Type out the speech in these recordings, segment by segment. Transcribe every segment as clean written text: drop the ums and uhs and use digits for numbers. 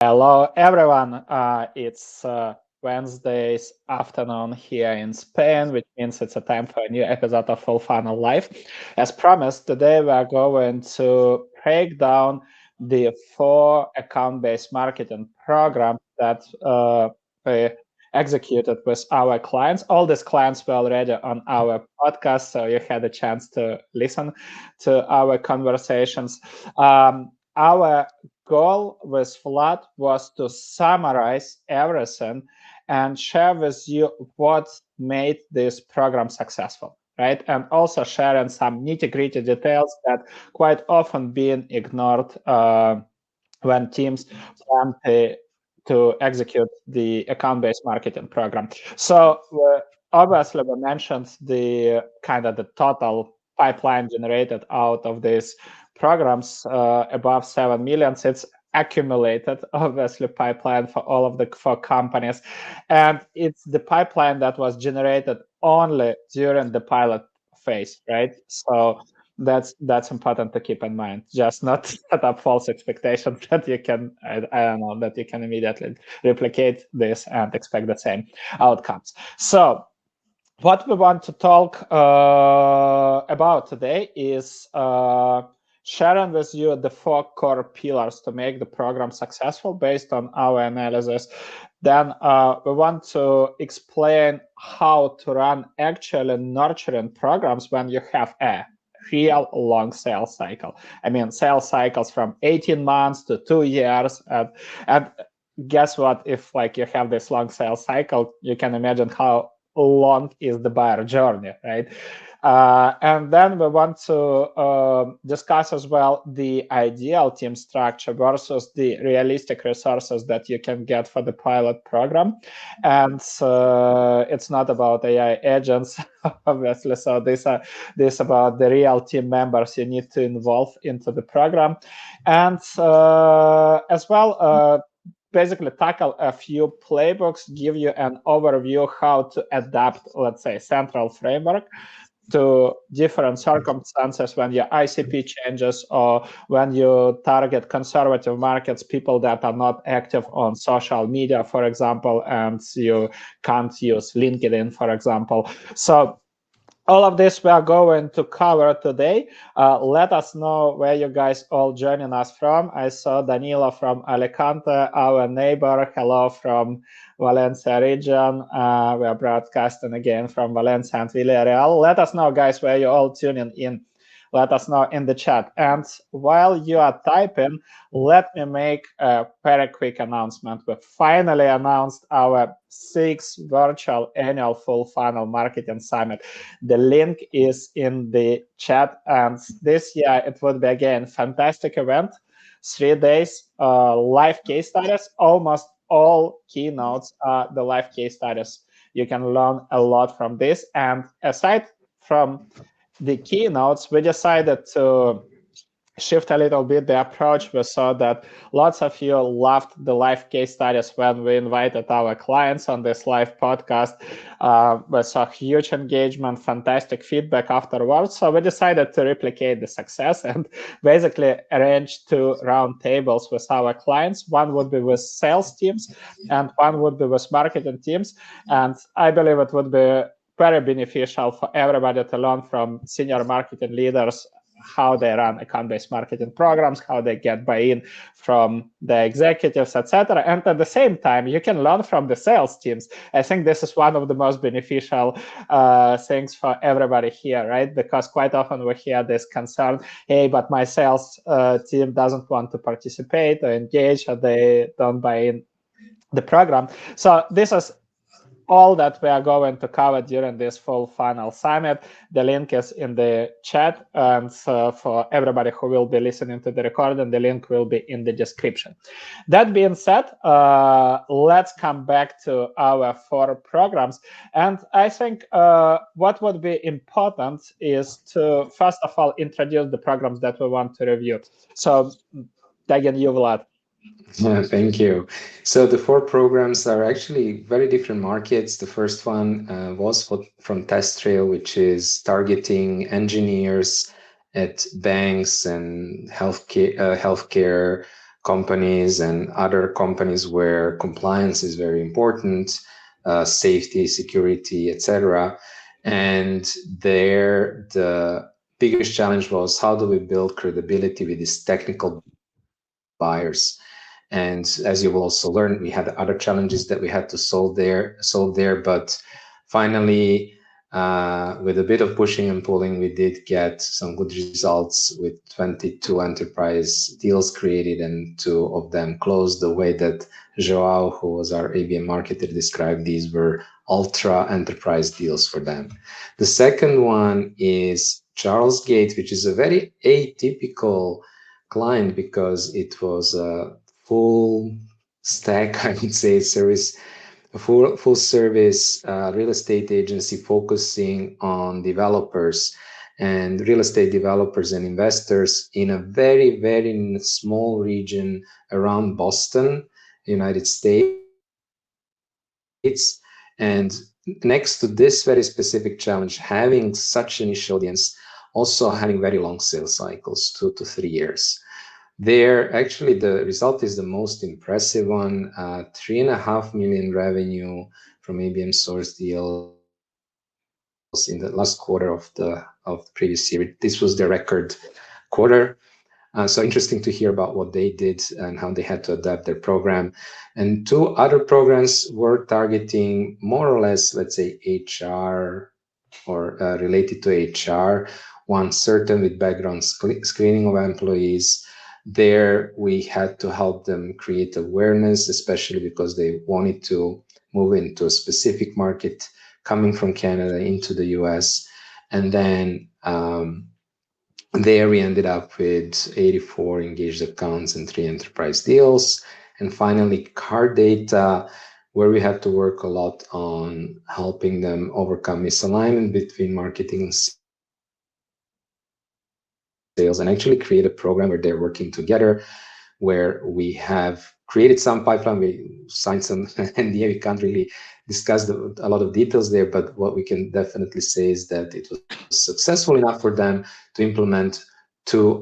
Hello, everyone. It's Wednesday's afternoon here in Spain, which means it's a time for a new episode of Fullfunnel Live. As promised, today we are going to break down the 4 account-based marketing programs that we executed with our clients. All these clients were already on our podcast, so you had a chance to listen to our conversations. Our goal with Vlad was to summarize everything and share with you what made this program successful, right? And also sharing some nitty-gritty details that quite often being ignored when teams plan to execute the account-based marketing program. So obviously we mentioned the kind of the total pipeline generated out of these programs above 7 million. It's accumulated, obviously, pipeline for all of the 4 companies. And it's the pipeline that was generated only during the pilot phase, right? So that's important to keep in mind. Just not set up false expectations that you can, I don't know, that you can immediately replicate this and expect the same outcomes. So what we want to talk about today is sharing with you the 4 core pillars to make the program successful based on our analysis. Then we want to explain how to run actually nurturing programs when you have a real long sales cycle. I mean, sales cycles from 18 months to 2 years. And guess what? If like you have this long sales cycle, you can imagine how long is the buyer journey, right? And then we want to discuss as well the ideal team structure versus the realistic resources that you can get for the pilot program. And it's not about AI agents, obviously. So this about the real team members you need to involve into the program. And as well, basically tackle a few playbooks, give you an overview how to adapt, let's say, central framework to different circumstances when your ICP changes or when you target conservative markets, people that are not active on social media, for example, and you can't use LinkedIn, for example. So all of this we are going to cover today. Let us know where you guys all joining us from. I saw Danilo from Alicante, our neighbor. Hello from Valencia region. We are broadcasting again from Valencia and Villarreal. Let us know, guys, where you're all tuning in. Let us know in the chat. And while you are typing, let me make a very quick announcement. We finally announced our 6th virtual annual Fullfunnel Marketing Summit. The link is in the chat. And this year, it would be, again, fantastic event. 3 days, live case studies. Almost all keynotes are the live case studies. You can learn a lot from this. And aside from the keynotes, we decided to shift a little bit the approach. We saw that lots of you loved the live case studies when we invited our clients on this live podcast. We saw huge engagement, fantastic feedback afterwards. So we decided to replicate the success and basically arrange 2 round tables with our clients. One would be with sales teams and one would be with marketing teams. And I believe it would be very beneficial for everybody to learn from senior marketing leaders how they run account-based marketing programs, how they get buy-in from the executives, etc. And at the same time, you can learn from the sales teams. I think this is one of the most beneficial things for everybody here, right? Because quite often we hear this concern, hey, but my sales team doesn't want to participate or engage, or they don't buy in the program. So this is all that we are going to cover during this Fullfunnel Summit. The link is in the chat, and for everybody who will be listening to the recording, the link will be in the description. That being said, let's come back to our 4 programs. And I think what would be important is to, first of all, introduce the programs that we want to review. So, again, you, Vlad. Yeah, thank you. So the 4 programs are actually very different markets. The first one was from 𝗙ście𝘂𝗿, which is targeting engineers at banks and healthcare companies and other companies where compliance is very important, safety, security, etc. And there, the biggest challenge was, how do we build credibility with these technical buyers? And as you will also learn, we had other challenges that we had to solve there. But finally, with a bit of pushing and pulling, we did get some good results with 22 enterprise deals created and 2 of them closed. The way that Joao, who was our ABM marketer, described these were ultra enterprise deals for them. The second one is 𝗏𝗏𝗏, which is a very atypical client because it was a full stack, I would say, service, a full service real estate agency focusing on developers and real estate developers and investors in a very, very small region around Boston, United States. And next to this very specific challenge, having such initial audience, also having very long sales cycles, 2 to 3 years. There, actually, the result is the most impressive one, 3.5 million revenue from ABM source deals in the last quarter of the previous year. This was the record quarter. So interesting to hear about what they did and how they had to adapt their program. And 2 other programs were targeting more or less, let's say, HR or related to HR. One certain with background screening of employees. There we had to help them create awareness, especially because they wanted to move into a specific market coming from Canada into the US. And then there we ended up with 84 engaged accounts and 3 enterprise deals. And finally, car data, where we had to work a lot on helping them overcome misalignment between marketing and sales, and actually create a program where they're working together, where we have created some pipeline, we signed some NDA, we can't really discuss a lot of details there, but what we can definitely say is that it was successful enough for them to implement 2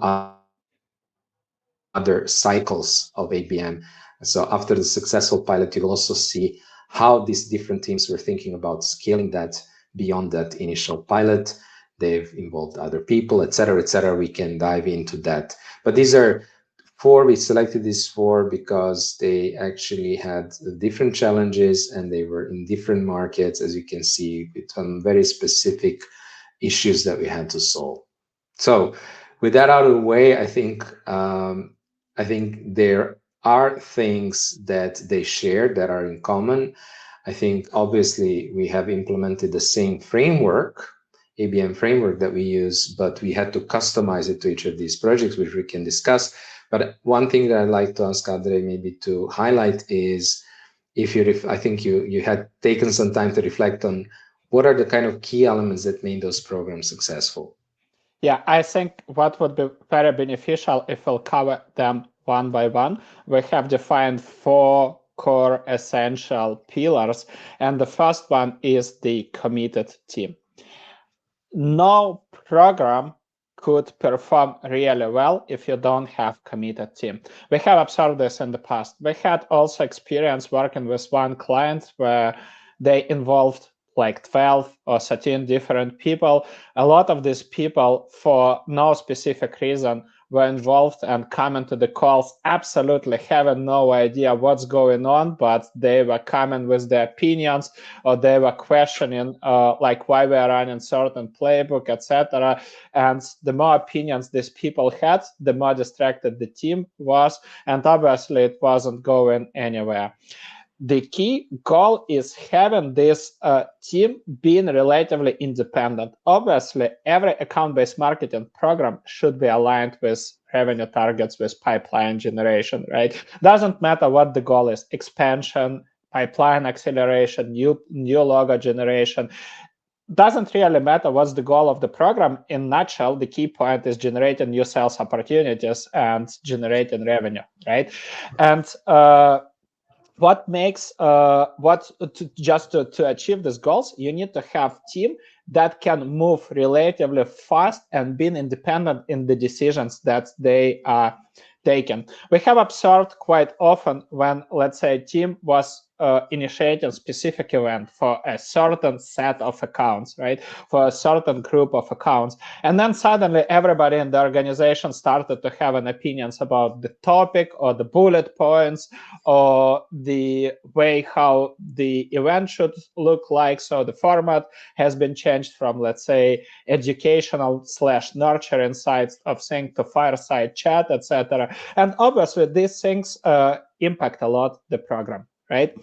other cycles of ABM. So after the successful pilot, you will also see how these different teams were thinking about scaling that beyond that initial pilot. They've involved other people, etc., etc. We can dive into that. But these are 4. We selected these 4 because they actually had different challenges and they were in different markets, as you can see, with some very specific issues that we had to solve. So with that out of the way, I think there are things that they share that are in common. I think obviously we have implemented the same framework, ABM framework that we use, but we had to customize it to each of these projects, which we can discuss. But one thing that I'd like to ask Andrei maybe to highlight is, I think you had taken some time to reflect on what are the kind of key elements that made those programs successful. Yeah, I think what would be very beneficial if we'll cover them one by one. We have defined 4 core essential pillars, and the first one is the committed team. No program could perform really well if you don't have committed team. We have observed this in the past. We had also experience working with one client where they involved like 12 or 13 different people. A lot of these people, for no specific reason, were involved and coming to the calls absolutely having no idea what's going on, but they were coming with their opinions, or they were questioning like why we are running certain playbook, etc. And the more opinions these people had, the more distracted the team was, and obviously it wasn't going anywhere. The key goal is having this team being relatively independent. Obviously, every account-based marketing program should be aligned with revenue targets, with pipeline generation, right? Doesn't matter what the goal is, expansion, pipeline acceleration, new logo generation. Doesn't really matter what's the goal of the program. In a nutshell, the key point is generating new sales opportunities and generating revenue, right? And what makes to achieve these goals, you need to have team that can move relatively fast and being independent in the decisions that they are taken. We have observed quite often when, let's say, a team was initiating a specific event for a certain set of accounts, right? For a certain group of accounts. And then suddenly everybody in the organization started to have an opinions about the topic or the bullet points or the way how the event should look like. So the format has been changed from, let's say, educational / nurturing sides of things to fireside chat, etc. And obviously these things impact a lot the program, right?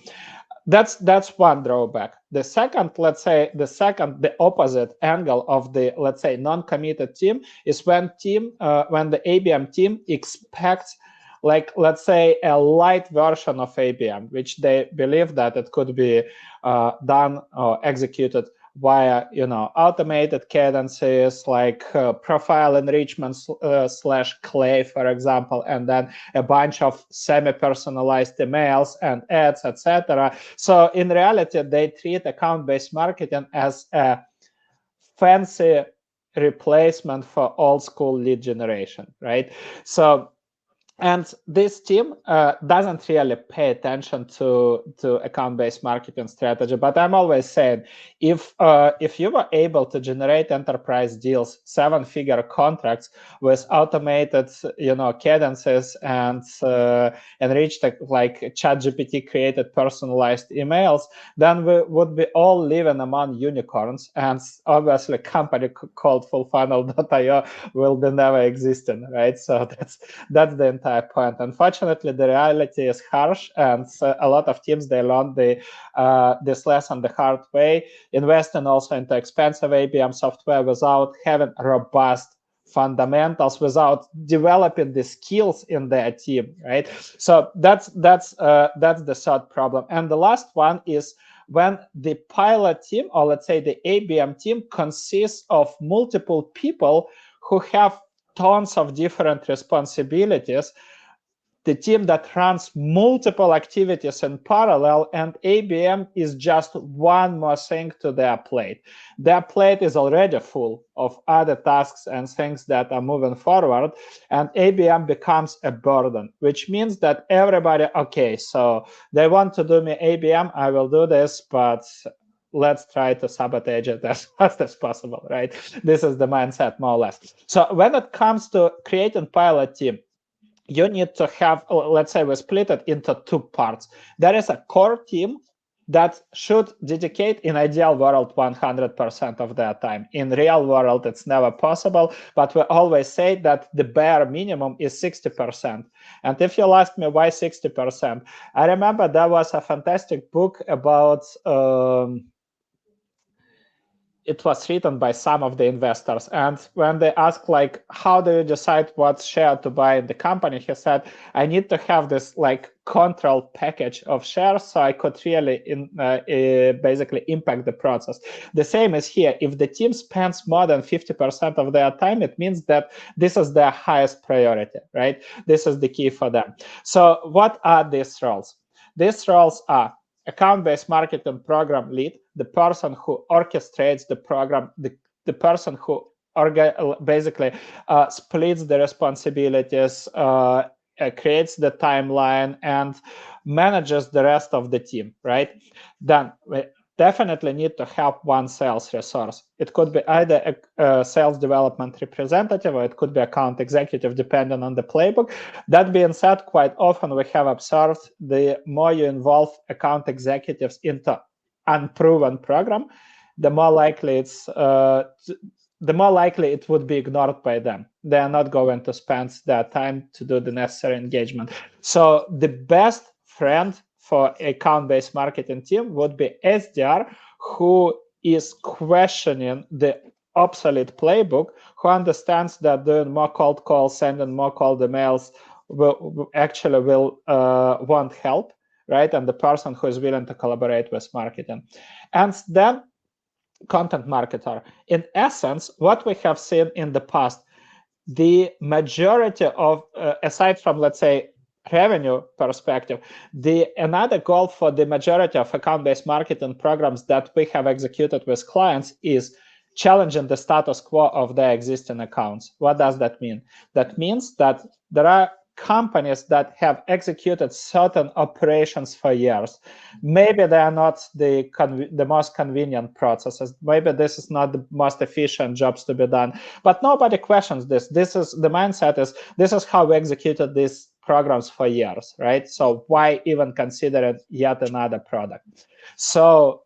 That's one drawback. The second, let's say, the opposite angle of the, let's say, non-committed team is when the ABM team expects, like, let's say, a light version of ABM, which they believe that it could be done or executed via, automated cadences like profile enrichment / clay, for example, and then a bunch of semi-personalized emails and ads, etc. So in reality, they treat account-based marketing as a fancy replacement for old school lead generation, right? So, and this team doesn't really pay attention to account-based marketing strategy. But I'm always saying, if you were able to generate enterprise deals, 7-figure contracts with automated, cadences and enriched like ChatGPT created personalized emails, then we would be all living among unicorns. And obviously, a company called Fullfunnel.io will be never existing, right? So that's the entire point. Unfortunately, the reality is harsh, and a lot of teams, they learn this lesson the hard way, investing also into expensive ABM software without having robust fundamentals, without developing the skills in their team, right? So that's the third problem. And the last one is when the pilot team, or let's say the ABM team, consists of multiple people who have tons of different responsibilities, the team that runs multiple activities in parallel, and ABM is just one more thing to their plate. Their plate is already full of other tasks and things that are moving forward, and ABM becomes a burden, which means that everybody, okay, so they want to do me ABM, I will do this, but let's try to sabotage it as fast as possible, right? This is the mindset, more or less. So when it comes to creating pilot team, you need to have, let's say, we split it into 2 parts. There is a core team that should dedicate, in ideal world, 100% of their time. In real world, it's never possible, but we always say that the bare minimum is 60%. And if you'll ask me why 60%, I remember there was a fantastic book about it was written by some of the investors. And when they asked, like, how do you decide what share to buy in the company? He said, I need to have this like control package of shares so I could really basically impact the process. The same is here. If the team spends more than 50% of their time, it means that this is their highest priority, right? This is the key for them. So what are these roles? These roles are account-based marketing program lead, the person who orchestrates the program, the person who basically splits the responsibilities, creates the timeline, and manages the rest of the team, right? Then we definitely need to have one sales resource. It could be either a sales development representative, or it could be account executive, depending on the playbook. That being said, quite often we have observed the more you involve account executives into unproven program, the more likely it would be ignored by them. They are not going to spend their time to do the necessary engagement. So the best friend for account-based marketing team would be SDR, who is questioning the obsolete playbook, who understands that doing more cold calls, sending more cold emails won't help, right? And the person who is willing to collaborate with marketing. And then content marketer. In essence, what we have seen in the past, the majority of, aside from, let's say, revenue perspective, another goal for the majority of account-based marketing programs that we have executed with clients is challenging the status quo of their existing accounts. What does that mean? That means that there are companies that have executed certain operations for years. Maybe they are not the most convenient processes. Maybe this is not the most efficient jobs to be done. But nobody questions this. This is the mindset is this is how we executed these programs for years, right? So why even consider it yet another product? So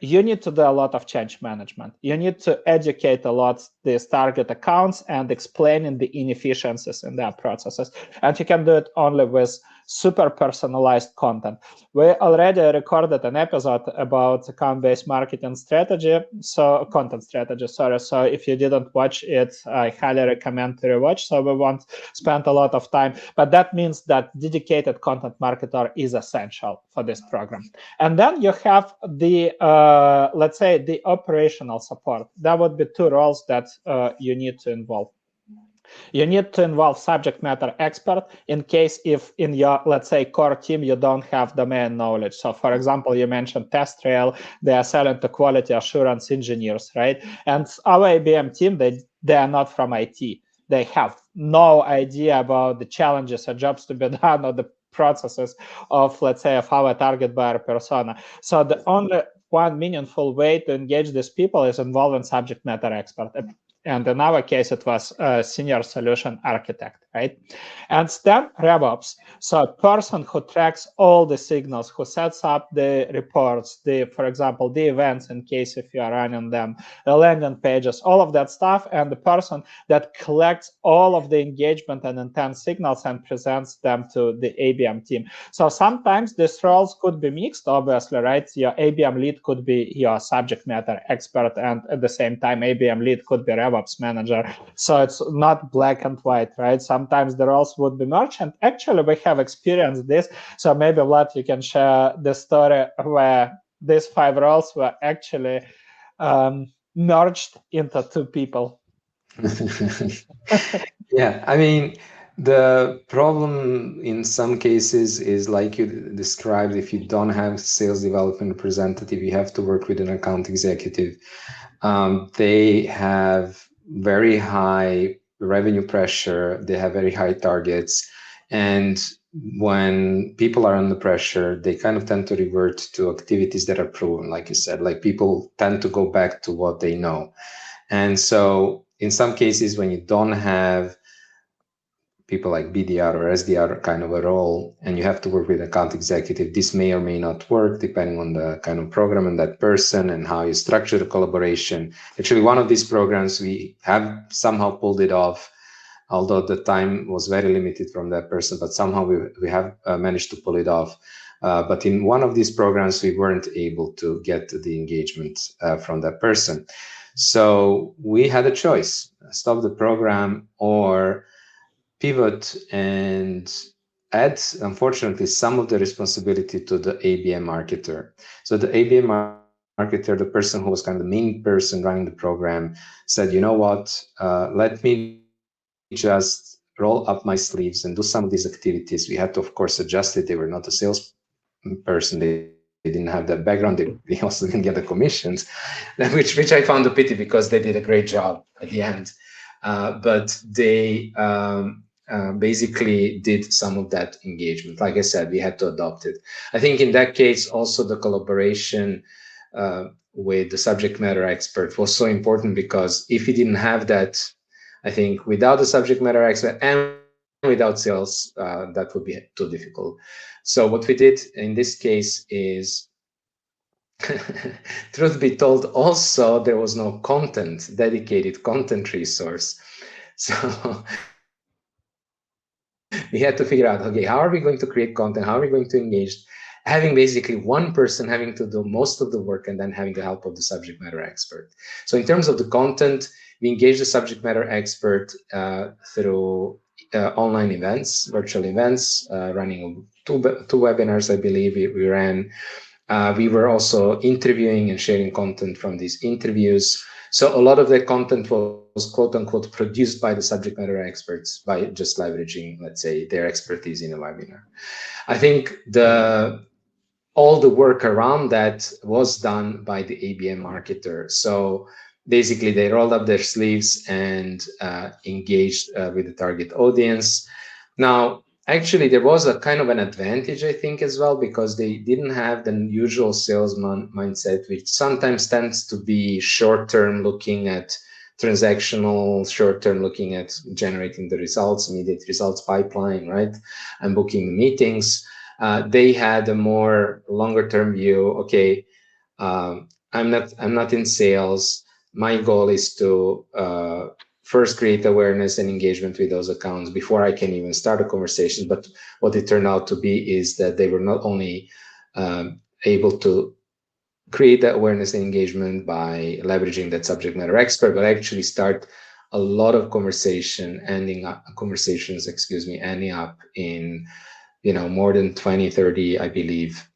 you need to do a lot of change management. You need to educate a lot these target accounts and explaining the inefficiencies in their processes. And you can do it only with super personalized content. We already recorded an episode about account-based marketing strategy, so content strategy, sorry. So if you didn't watch it, I highly recommend to rewatch. So we won't spend a lot of time, but that means that dedicated content marketer is essential for this program. And then you have the, let's say, the operational support. That would be two roles that you need to involve. You need to involve subject matter expert in case if in your, let's say, core team, you don't have domain knowledge. So for example, you mentioned TestRail, they are selling to quality assurance engineers, right? And our ABM team, they are not from IT. They have no idea about the challenges or jobs to be done or the processes of, let's say, of our target buyer persona. So the only one meaningful way to engage these people is involving subject matter expert. And in our case, it was a senior solution architect, right? And then RevOps, so a person who tracks all the signals, who sets up the reports, for example, the events in case if you are running them, the landing pages, all of that stuff, and the person that collects all of the engagement and intent signals and presents them to the ABM team. So sometimes these roles could be mixed, obviously, right? Your ABM lead could be your subject matter expert, and at the same time, ABM lead could be RevOps manager. So it's not black and white, right? Sometimes the roles would be merged, and actually we have experienced this. So maybe Vlad, you can share the story where these 5 roles were actually merged into 2 people. Yeah, I mean, the problem in some cases is like you described, if you don't have sales development representative, you have to work with an account executive. They have very high revenue pressure, they have very high targets, and when people are under pressure, they kind of tend to revert to activities that are proven, like you said, like people tend to go back to what they know. And so in some cases, when you don't have people like BDR or SDR kind of a role, and you have to work with an account executive, this may or may not work depending on the kind of program and that person and how you structure the collaboration. Actually, one of these programs, we have somehow pulled it off, although the time was very limited from that person, but somehow we have managed to pull it off. But in one of these programs, we weren't able to get the engagement from that person. So we had a choice, stop the program or pivot and add, unfortunately, some of the responsibility to the ABM marketer. So the ABM marketer, the person who was kind of the main person running the program, said, you know what, let me just roll up my sleeves and do some of these activities. We had to, of course, adjust it. They were not a sales person. They didn't have that background. They also didn't get the commissions, which I found a pity because they did a great job at the end. But they basically did some of that engagement. Like I said, we had to adopt it. I think in that case, also the collaboration with the subject matter expert was so important, because if you didn't have that, I think without the subject matter expert and without sales, that would be too difficult. So what we did in this case is, truth be told, also there was no dedicated content resource. So we had to figure out, okay, how are we going to create content? How are we going to engage? Having basically one person having to do most of the work and then having the help of the subject matter expert. So in terms of the content, we engage the subject matter expert through online events, virtual events, running two webinars, I believe we ran. We were also interviewing and sharing content from these interviews. So a lot of the content was quote unquote produced by the subject matter experts by just leveraging, let's say, their expertise in a webinar. I think all the work around that was done by the ABM marketer. So basically they rolled up their sleeves and engaged with the target audience. Now, actually, there was a kind of an advantage, I think, as well, because they didn't have the usual salesman mindset, which sometimes tends to be short-term, looking at transactional, short-term, looking at generating the results, immediate results pipeline, right, and booking meetings. They had a more longer-term view. Okay, I'm not in sales. My goal is to first create awareness and engagement with those accounts before I can even start a conversation. But what it turned out to be is that they were not only able to create that awareness and engagement by leveraging that subject matter expert, but actually start a lot of conversations ending up in, more than 20, 30, I believe,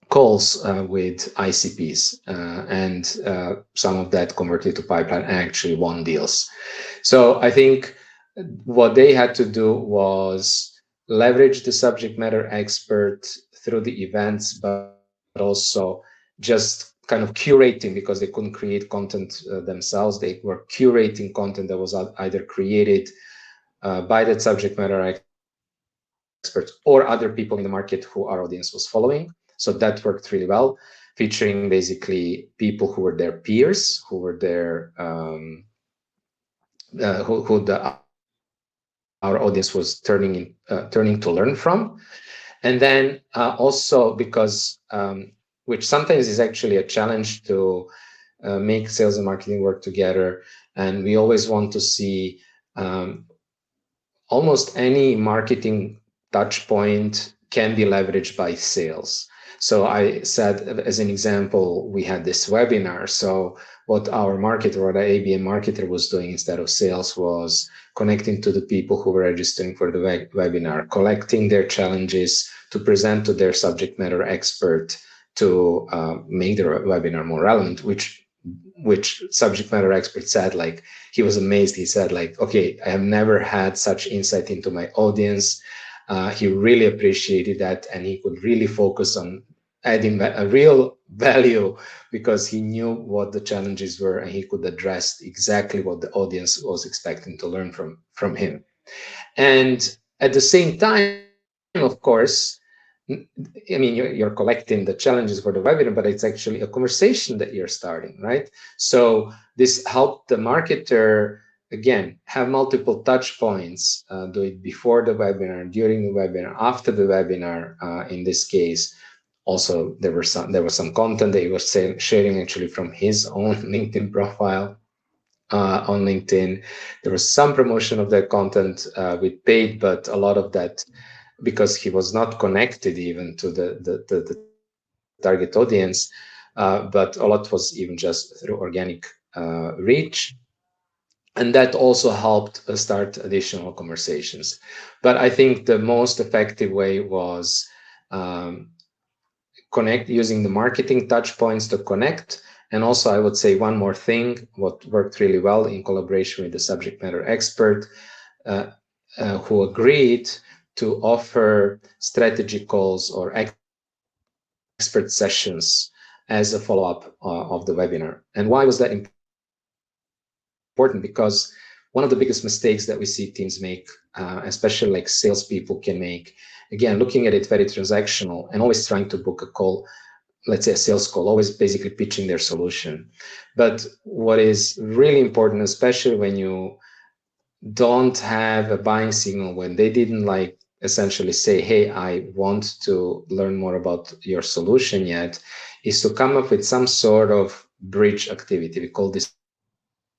calls with ICPs, and some of that converted to pipeline and actually won deals. So I think what they had to do was leverage the subject matter expert through the events, but also just kind of curating, because they couldn't create content themselves. They were curating content that was either created by that subject matter experts or other people in the market who our audience was following. So that worked really well, featuring basically people who were their peers, who were their our audience was turning to learn from. And then also because which sometimes is actually a challenge to make sales and marketing work together, and we always want to see almost any marketing touch point can be leveraged by sales. So I said, as an example, we had this webinar. So what our marketer or the ABM marketer was doing instead of sales was connecting to the people who were registering for the webinar, collecting their challenges to present to their subject matter expert to make the webinar more relevant, which subject matter expert said, like, he was amazed. He said, like, okay, I have never had such insight into my audience. He really appreciated that, and he could really focus on adding a real value because he knew what the challenges were and he could address exactly what the audience was expecting to learn from him. And at the same time, of course, I mean, you're collecting the challenges for the webinar, but it's actually a conversation that you're starting, right? So this helped the marketer, again, have multiple touch points, do it before the webinar, during the webinar, after the webinar. In this case, also there was some content that he was sharing actually from his own LinkedIn profile. On LinkedIn, there was some promotion of that content with paid, but a lot of that, because he was not connected even to the target audience, but a lot was even just through organic reach. And that also helped start additional conversations. But I think the most effective way was using the marketing touch points to connect. And also, I would say one more thing, what worked really well in collaboration with the subject matter expert, who agreed to offer strategy calls or expert sessions as a follow-up of the webinar. And why was that important? Because one of the biggest mistakes that we see teams make, especially like salespeople can make, again, looking at it very transactional and always trying to book a call, let's say a sales call, always basically pitching their solution. But what is really important, especially when you don't have a buying signal, when they didn't like essentially say, hey, I want to learn more about your solution yet, is to come up with some sort of bridge activity. We call this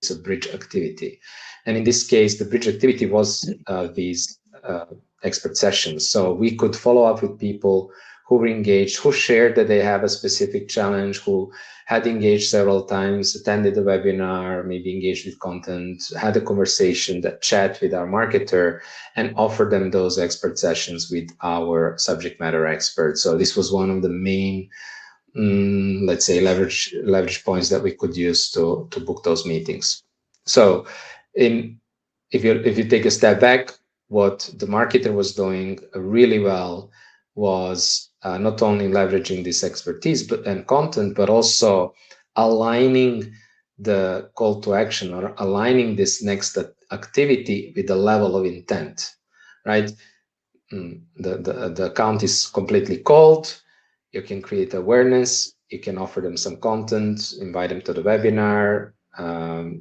a bridge activity. And in this case, the bridge activity was these expert sessions. So we could follow up with people who were engaged, who shared that they have a specific challenge, who had engaged several times, attended the webinar, maybe engaged with content, had a conversation, that chat with our marketer, and offer them those expert sessions with our subject matter experts. So this was one of the main, let's say, leverage points that we could use to book those meetings. So if you take a step back, what the marketer was doing really well was not only leveraging this expertise and content, but also aligning the call to action or aligning this next activity with the level of intent, right? the account is completely cold. You can create awareness. You can offer them some content, invite them to the webinar,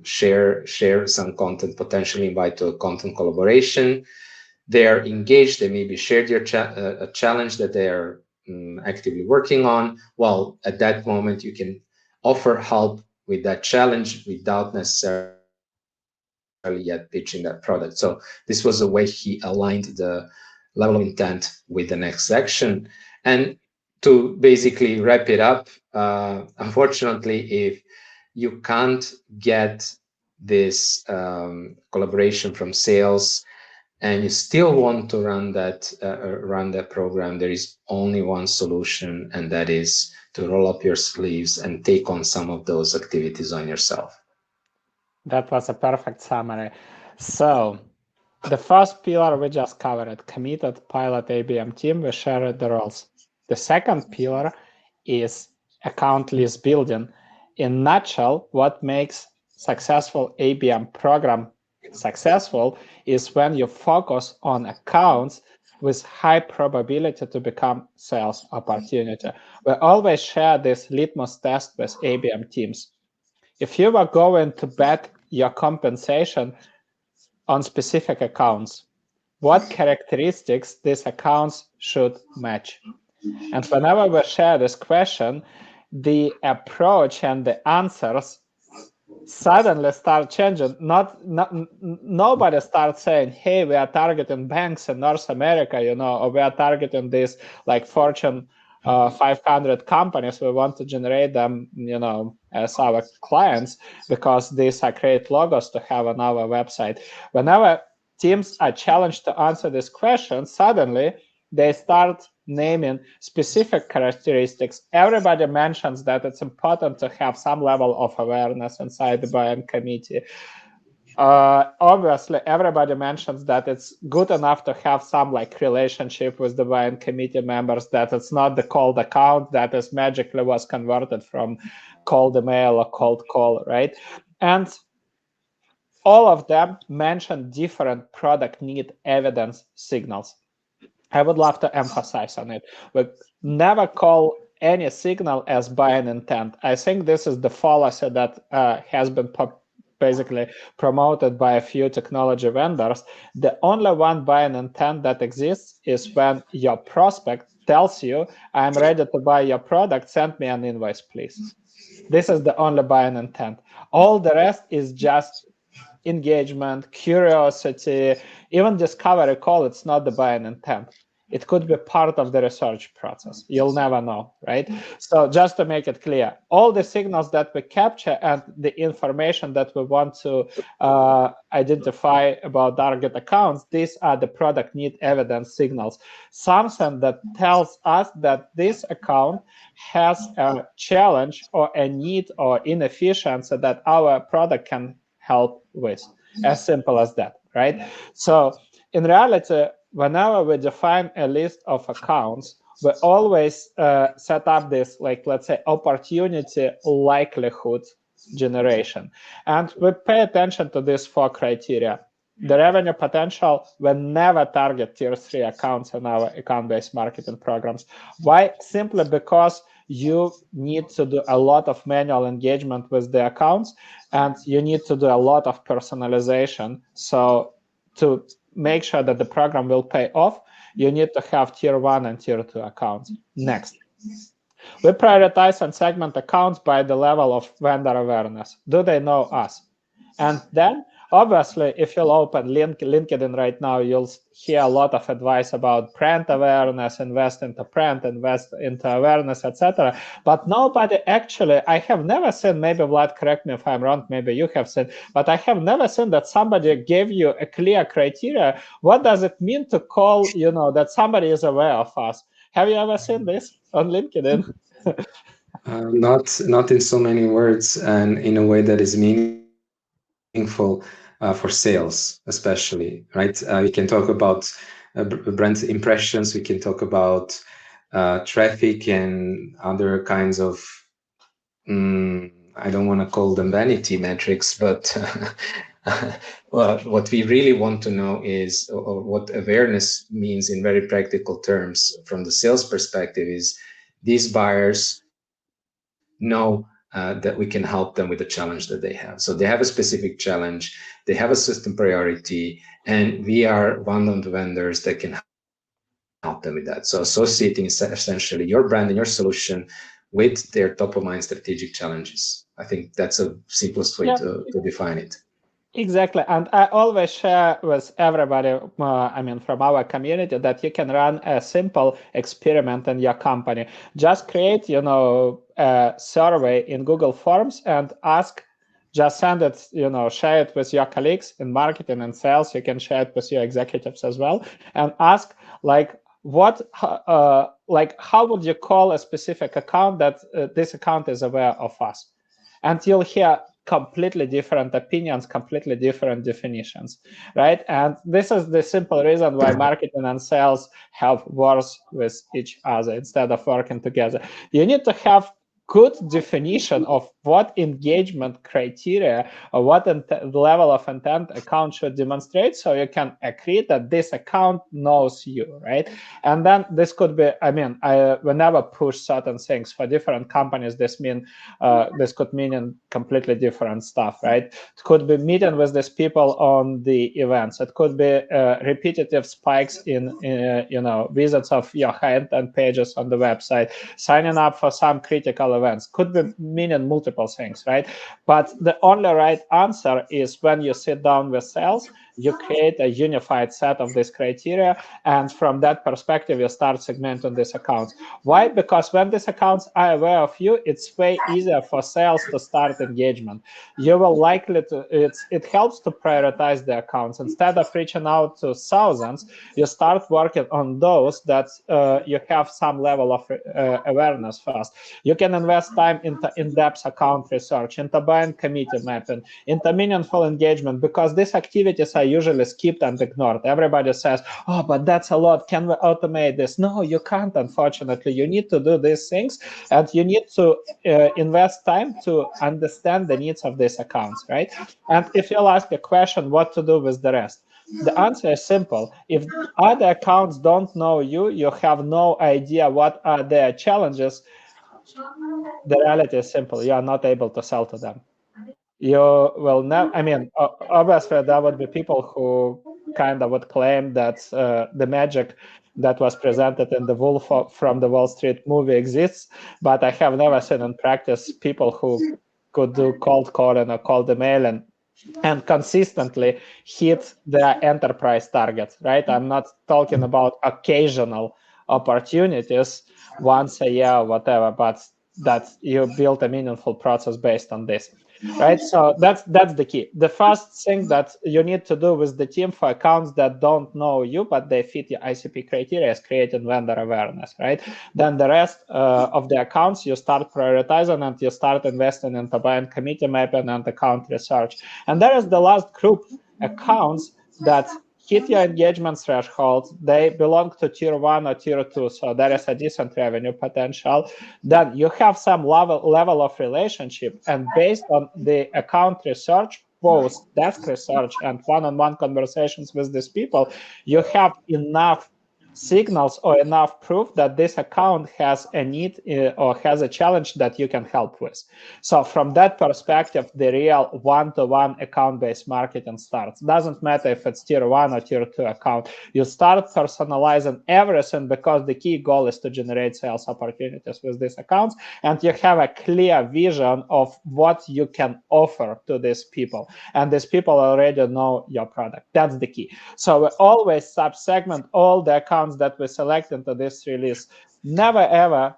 share some content, potentially invite to a content collaboration. They are engaged. They maybe shared your a challenge that they are actively working on. Well, at that moment, you can offer help with that challenge without necessarily yet pitching that product. So this was a way he aligned the level of intent with the next action. And to basically wrap it up, unfortunately, if you can't get this collaboration from sales and you still want to run that program, there is only one solution, and that is to roll up your sleeves and take on some of those activities on yourself. That was a perfect summary. So the first pillar we just covered, committed pilot ABM team, we shared the roles. The second pillar is account list building. In a nutshell, what makes successful ABM program successful is when you focus on accounts with high probability to become sales opportunity. We always share this litmus test with ABM teams. If you were going to bet your compensation on specific accounts, what characteristics these accounts should match? And whenever we share this question, the approach and the answers suddenly start changing. Nobody starts saying, hey, we are targeting banks in North America, or we are targeting these like Fortune 500 companies. We want to generate them, as our clients, because these are great logos to have on our website. Whenever teams are challenged to answer this question, suddenly they start naming specific characteristics. Everybody mentions that it's important to have some level of awareness inside the buy-in committee. Obviously, everybody mentions that it's good enough to have some relationship with the buy-in committee members, that it's not the cold account that is magically was converted from cold email or cold call, right? And all of them mention different product need evidence signals. I would love to emphasize on it. We never call any signal as buy-in intent. I think this is the fallacy that has been basically promoted by a few technology vendors. The only one buy-in intent that exists is when your prospect tells you, I'm ready to buy your product, send me an invoice, please. This is the only buy-in intent. All the rest is just engagement, curiosity, even discovery call. It's not the buy-in intent. It could be part of the research process. You'll never know, right? So just to make it clear, all the signals that we capture and the information that we want to identify about target accounts, these are the product need evidence signals. Something that tells us that this account has a challenge or a need or inefficiency that our product can help with. As simple as that, right? So in reality, whenever we define a list of accounts, we always set up this, let's say, opportunity likelihood generation. And we pay attention to these 4 criteria. The revenue potential, we never target tier 3 accounts in our account-based marketing programs. Why? Simply because you need to do a lot of manual engagement with the accounts, and you need to do a lot of personalization. So to make sure that the program will pay off, you need to have tier 1 and tier 2 accounts. Next, we prioritize and segment accounts by the level of vendor awareness. Do they know us? And then, obviously, if you'll open LinkedIn right now, you'll hear a lot of advice about brand awareness, invest into brand, invest into awareness, etc. But nobody actually, I have never seen, maybe Vlad, correct me if I'm wrong, maybe you have seen, but I have never seen that somebody gave you a clear criteria. What does it mean to call, that somebody is aware of us? Have you ever seen this on LinkedIn? Not in so many words and in a way that is meaningful for sales, especially, right? We can talk about brand impressions. We can talk about traffic and other kinds of, I don't want to call them vanity metrics, but Well, what we really want to know is, or what awareness means in very practical terms from the sales perspective, is these buyers know that we can help them with the challenge that they have. So they have a specific challenge, they have a system priority, and we are one of the vendors that can help them with that. So associating essentially your brand and your solution with their top of mind strategic challenges. I think that's a simplest way to define it. Exactly. And I always share with everybody, I mean, from our community, that you can run a simple experiment in your company. Just create, you know, a survey in Google Forms and ask, just send it, you know, share it with your colleagues in marketing and sales. You can share it with your executives as well, and ask, like, what, like, how would you call a specific account that this account is aware of us? And you'll hear completely different opinions, completely different definitions, right? And this is the simple reason why marketing and sales have wars with each other instead of working together. You need to have good definition of what engagement criteria or what level of intent account should demonstrate, so you can agree that this account knows you, right? And then this could be, I mean, I will never push certain things for different companies. This could mean in completely different stuff, right? It could be meeting with these people on the events. It could be repetitive spikes in you know, visits of your high-intent pages on the website, signing up for some critical events. Could be meaning multiple things, right? But the only right answer is when you sit down with sales, you create a unified set of these criteria, and from that perspective, you start segmenting these accounts. Why? Because when these accounts are aware of you, it's way easier for sales to start engagement. You will likely to, it helps to prioritize the accounts. Instead of reaching out to thousands, you start working on those that you have some level of awareness first. You can invest time into in-depth account research, into buying committee mapping, into meaningful engagement, because these activities are usually skipped and ignored. Everybody says, oh, but that's a lot. Can we automate this? No, you can't, unfortunately. You need to do these things, and you need to invest time to understand the needs of these accounts, right? And if you'll ask a question, what to do with the rest? The answer is simple. If other accounts don't know you, you have no idea what are their challenges, the reality is simple. You are not able to sell to them. You will never, I mean, obviously there would be people who kind of would claim that the magic that was presented in the Wolf from the Wall Street movie exists, but I have never seen in practice people who could do cold calling or cold emailing and consistently hit their enterprise targets, right? I'm not talking about occasional opportunities once a year or whatever, but that you build a meaningful process based on this, right? So that's the key. The first thing that you need to do with the team for accounts that don't know you, but they fit your ICP criteria, is creating vendor awareness, right? Then the rest of the accounts, you start prioritizing and you start investing into buying committee mapping and account research. And there is the last group, accounts that hit your engagement threshold, they belong to tier 1 or tier 2, so there is a decent revenue potential. Then you have some level of relationship, and based on the account research, both desk research and one-on-one conversations with these people, you have enough signals or enough proof that this account has a need or has a challenge that you can help with. So from that perspective, the real one-to-one account-based marketing starts. Doesn't matter if it's tier 1 or tier 2 account. You start personalizing everything, because the key goal is to generate sales opportunities with these accounts, and you have a clear vision of what you can offer to these people. And these people already know your product. That's the key. So we always sub-segment all the accounts that we select into this release. Never ever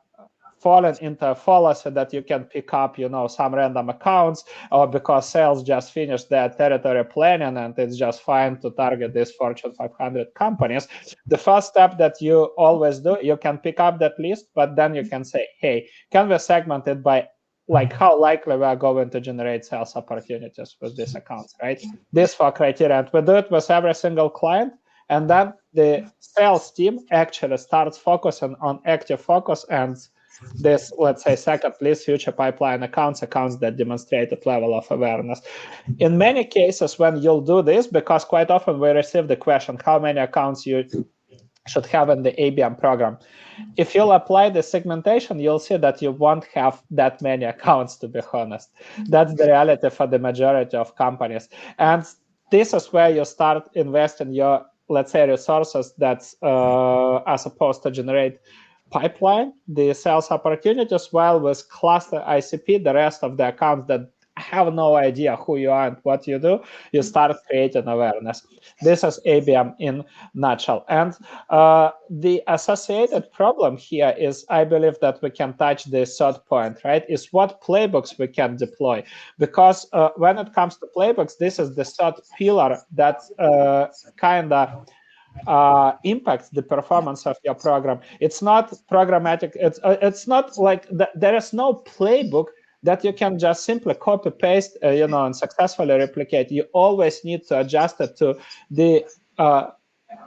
fallen into a fallacy that you can pick up, you know, some random accounts, or because sales just finished their territory planning and it's just fine to target these Fortune 500 companies. The first step that you always do, you can pick up that list, but then you can say, hey, can we segment it by like how likely we are going to generate sales opportunities with these accounts, right? This for criteria, and we do it with every single client. And then the sales team actually starts focusing on active focus and this, let's say, second list future pipeline accounts that demonstrate a level of awareness. In many cases, when you'll do this, because quite often we receive the question, how many accounts you should have in the ABM program. If you'll apply the segmentation, you'll see that you won't have that many accounts, to be honest. That's the reality for the majority of companies. And this is where you start investing your, let's say, resources that are supposed to generate pipeline, the sales opportunities, while with cluster ICP, the rest of the accounts that have no idea who you are and what you do, you start creating awareness. This is ABM in nutshell. And the associated problem here is, I believe that we can touch the third point, right, is what playbooks we can deploy. Because when it comes to playbooks, this is the third pillar that kind of impacts the performance of your program. It's not programmatic. It's not like there is no playbook that you can just simply copy paste, and successfully replicate. You always need to adjust it to the,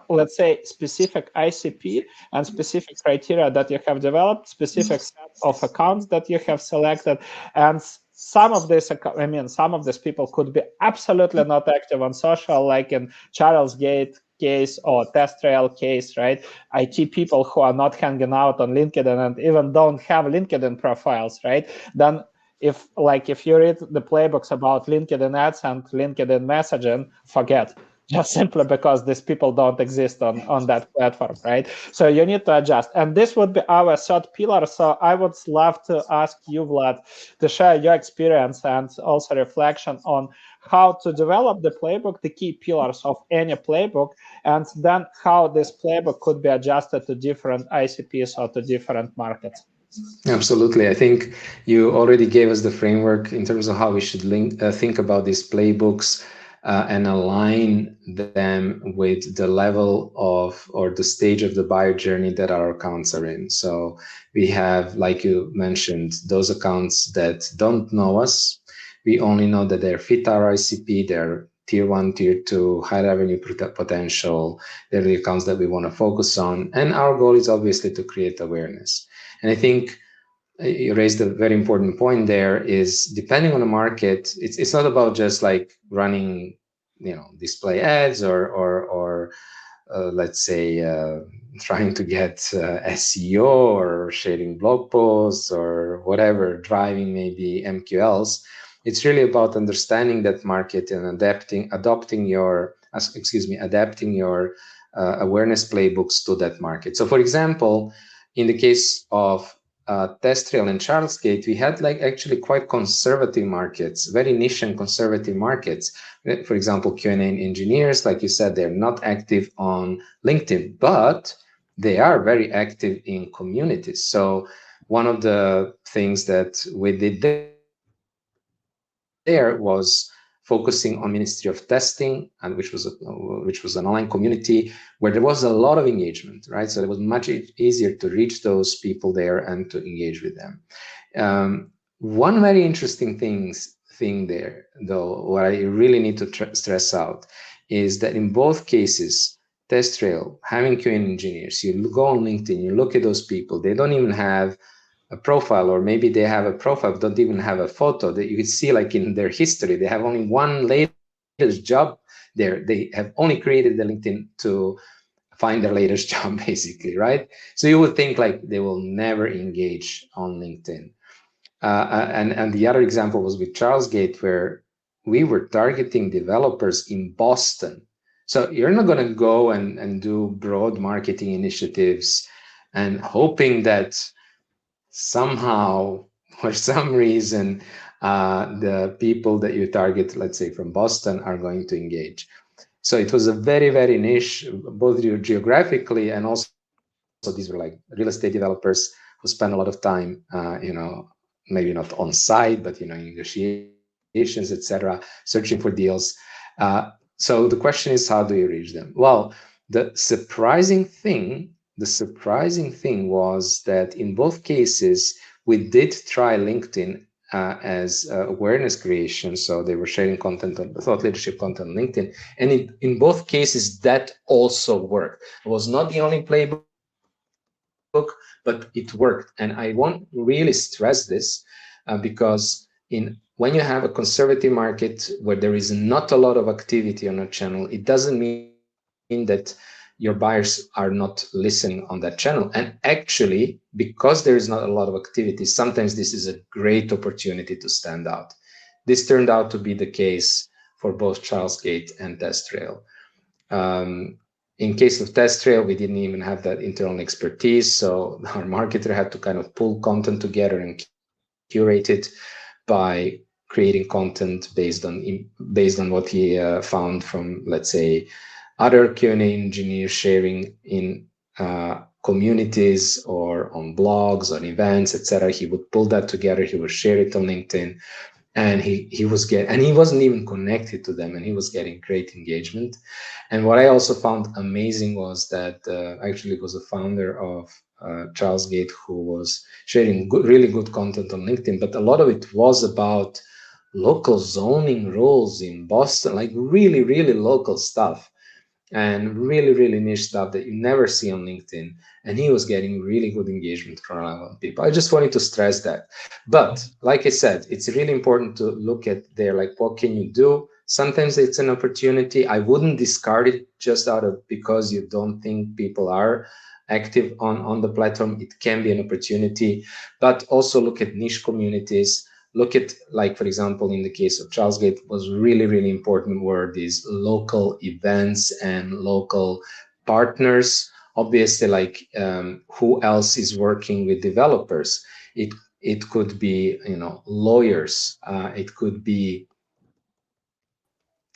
let's say, specific ICP and specific criteria that you have developed, specific set of accounts that you have selected, and some of this, some of these people could be absolutely not active on social, like in 𝗙𝗂𝗂 case or 𝗏𝗏 case, right? IT people who are not hanging out on LinkedIn and even don't have LinkedIn profiles, right? Then if you read the playbooks about LinkedIn ads and LinkedIn messaging, forget. Just simply because these people don't exist on that platform, right? So you need to adjust. And this would be our third pillar. So I would love to ask you, Vlad, to share your experience and also reflection on how to develop the playbook, the key pillars of any playbook, and then how this playbook could be adjusted to different ICPs or to different markets. Absolutely. I think you already gave us the framework in terms of how we should think about these playbooks and align them with the level of or the stage of the buyer journey that our accounts are in. So we have, like you mentioned, those accounts that don't know us. We only know that they're fit our ICP, they're tier 1, tier 2, high revenue potential. They're the accounts that we want to focus on. And our goal is obviously to create awareness. And I think you raised a very important point there is, depending on the market, it's not about just like running, display ads or let's say trying to get SEO or sharing blog posts or whatever, driving maybe MQLs. It's really about understanding that market and adapting your awareness playbooks to that market. So for example, in the case of 𝗏𝗏 and 𝗙𝗂𝗂, we had actually quite conservative markets, very niche and conservative markets. For example, Q&A engineers, like you said, they're not active on LinkedIn, but they are very active in communities. So one of the things that we did there was focusing on Ministry of Testing, and which was an online community where there was a lot of engagement, right? So it was much easier to reach those people there and to engage with them. One very interesting thing there, though, what I really need to stress out is that in both cases, 𝗏𝗏, having Q&A engineers, you go on LinkedIn, you look at those people, they don't even have a profile, or maybe they have a profile but don't even have a photo that you can see, like in their history, they have only one latest job there. They have only created the LinkedIn to find their latest job, basically, right? So you would think like they will never engage on LinkedIn. And the other example was with 𝗙𝗂𝗂, where we were targeting developers in Boston. So you're not going to go and do broad marketing initiatives and hoping that somehow, for some reason, the people that you target, let's say from Boston, are going to engage. So it was a very, very niche, both geographically, and also these were like real estate developers who spend a lot of time, maybe not on site, but in negotiations, etc., searching for deals. So the question is, how do you reach them? Well, the surprising thing was that in both cases, we did try LinkedIn as awareness creation. So they were sharing content, thought leadership content on LinkedIn. And in both cases, that also worked. It was not the only playbook but it worked. And I want to really stress this because when you have a conservative market where there is not a lot of activity on a channel, it doesn't mean that your buyers are not listening on that channel. And actually, because there is not a lot of activity, sometimes this is a great opportunity to stand out. This turned out to be the case for both 𝗙scape and TestRail. In case of TestRail, we didn't even have that internal expertise, so our marketer had to kind of pull content together and curate it by creating content based on what he found from, let's say, other Q&A engineers sharing in communities or on blogs, on events, etc. He would pull that together. He would share it on LinkedIn, and he wasn't even connected to them, and he was getting great engagement. And what I also found amazing was that actually it was a founder of 𝗙scape who was sharing really good content on LinkedIn, but a lot of it was about local zoning rules in Boston, like really, really local stuff, and really, really niche stuff that you never see on LinkedIn. And he was getting really good engagement from a lot of people. I just wanted to stress that. But like I said, it's really important to look at there, like, what can you do? Sometimes it's an opportunity. I wouldn't discard it just out of because you don't think people are active on the platform. It can be an opportunity, but also look at niche communities. Look at, like, for example, in the case of 𝗙scape, was really, really important were these local events and local partners. Obviously, like, who else is working with developers? It could be, lawyers. It could be,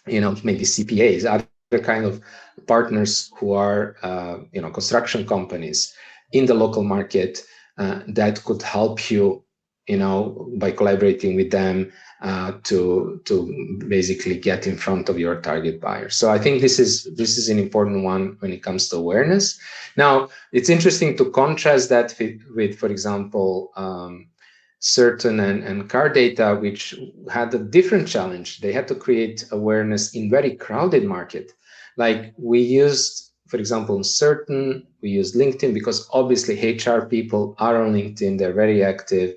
maybe CPAs, other kind of partners who are, construction companies in the local market that could help you, by collaborating with them to basically get in front of your target buyer. So I think this is an important one when it comes to awareness. Now, it's interesting to contrast that with for example, Certain and car data, which had a different challenge. They had to create awareness in very crowded market. Like we used, for example, in Certain, we used LinkedIn because obviously HR people are on LinkedIn, they're very active.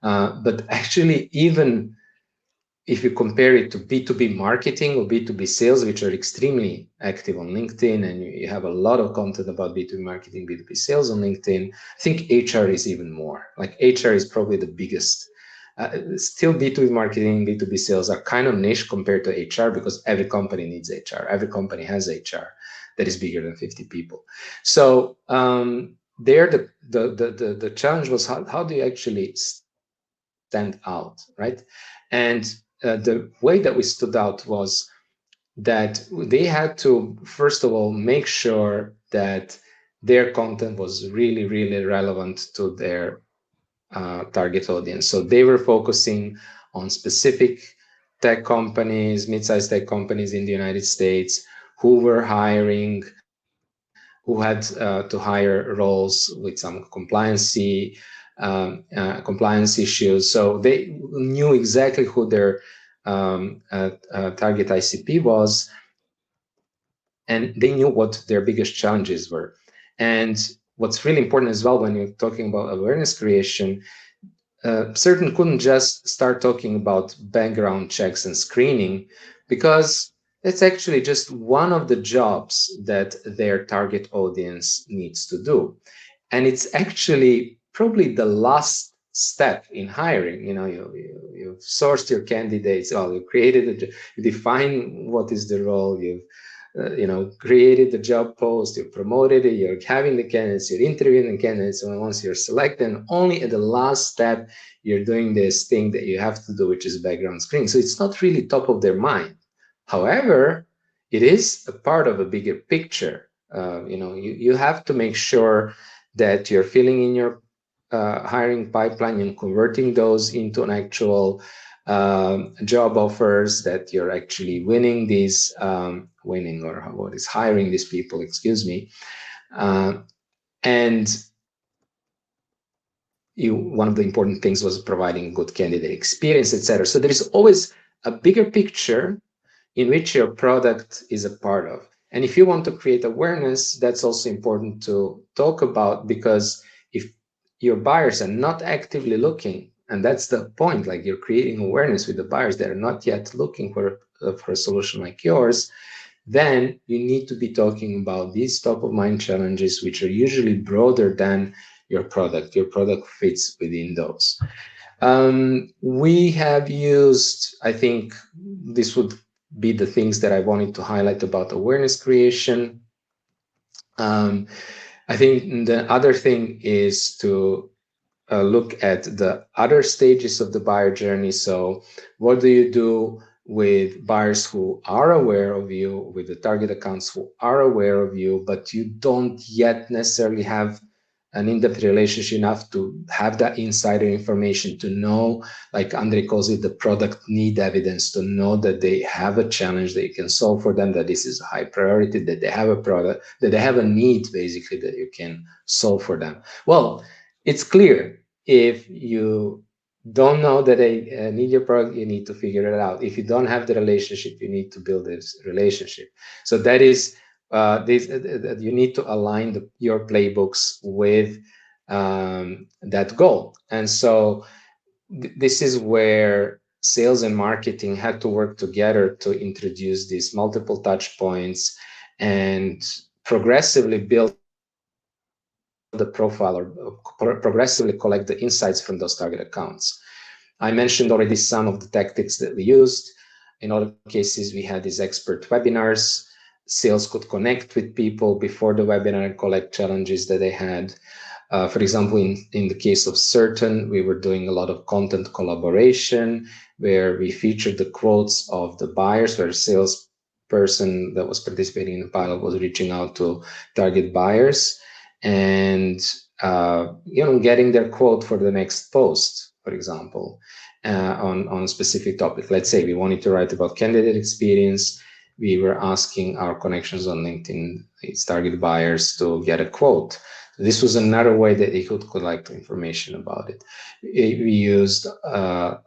But actually, even if you compare it to B2B marketing or B2B sales, which are extremely active on LinkedIn, and you have a lot of content about B2B marketing, B2B sales on LinkedIn, I think HR is even more. Like HR is probably the biggest. Still B2B marketing, B2B sales are kind of niche compared to HR because every company needs HR. Every company has HR that is bigger than 50 people. So there, the challenge was how do you actually stand out, right? And the way that we stood out was that they had to, first of all, make sure that their content was really, really relevant to their target audience. So they were focusing on specific tech companies, mid-sized tech companies in the United States who were hiring, who had to hire roles with some compliance issues. So they knew exactly who their target ICP was, and they knew what their biggest challenges were. And what's really important as well when you're talking about awareness creation, Certain couldn't just start talking about background checks and screening, because it's actually just one of the jobs that their target audience needs to do. And it's actually probably the last step in hiring. You've sourced your candidates, you created you define what is the role, you've created the job post, you promoted it, you're having the candidates, you're interviewing the candidates, and once you're selected, only at the last step, you're doing this thing that you have to do, which is background screening. So it's not really top of their mind. However, it is a part of a bigger picture. You have to make sure that you're filling in your hiring pipeline and converting those into an actual job offers, that you're actually winning these, hiring these people, excuse me. And one of the important things was providing good candidate experience, etc. So there is always a bigger picture in which your product is a part of. And if you want to create awareness, that's also important to talk about, because your buyers are not actively looking, and that's the point, like you're creating awareness with the buyers that are not yet looking for a solution like yours, then you need to be talking about these top of mind challenges, which are usually broader than your product. Your product fits within those. We have used, I think this would be the things that I wanted to highlight about awareness creation. I think the other thing is to look at the other stages of the buyer journey. So what do you do with buyers who are aware of you, with the target accounts who are aware of you, but you don't yet necessarily have an in-depth relationship enough to have that insider information to know, like Andre calls it, the product need evidence, to know that they have a challenge that you can solve for them, that this is a high priority, that they have a product, that they have a need basically that you can solve for them. Well, it's clear. If you don't know that they need your product, you need to figure it out. If you don't have the relationship, you need to build this relationship. So that is you need to align your playbooks with that goal. And so this is where sales and marketing had to work together to introduce these multiple touch points and progressively build the profile, or progressively collect the insights from those target accounts. I mentioned already some of the tactics that we used. In other cases, we had these expert webinars. Sales could connect with people before the webinar and collect challenges that they had. For example, in the case of Certain, we were doing a lot of content collaboration where we featured the quotes of the buyers, where a salesperson that was participating in the pilot was reaching out to target buyers and getting their quote for the next post, for example, on a specific topic. Let's say we wanted to write about candidate experience. We were asking our connections on LinkedIn, its target buyers, to get a quote. This was another way that they could collect information about it. We used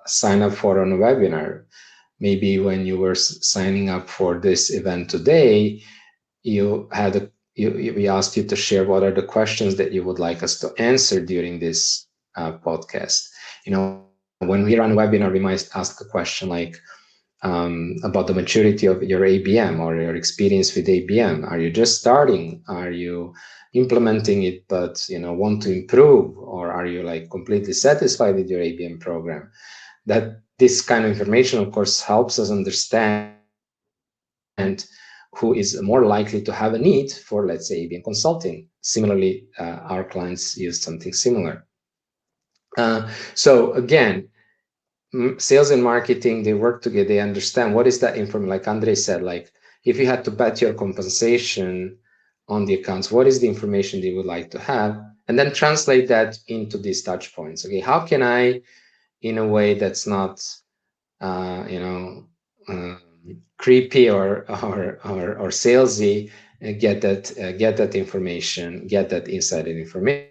sign up for on a webinar. Maybe when you were signing up for this event today, we asked you to share what are the questions that you would like us to answer during this podcast. When we run a webinar, we might ask a question like, about the maturity of your ABM or your experience with ABM. Are you just starting? Are you implementing it but want to improve? Or are you like completely satisfied with your ABM program? That this kind of information, of course, helps us understand who is more likely to have a need for, let's say, ABM consulting. Similarly, our clients use something similar. So again, sales and marketing, they work together. They understand what is that information. Like Andre said, like if you had to bet your compensation on the accounts, what is the information they would like to have, and then translate that into these touch points. Okay, how can I, in a way that's not, creepy or salesy, get that information, get that insider information.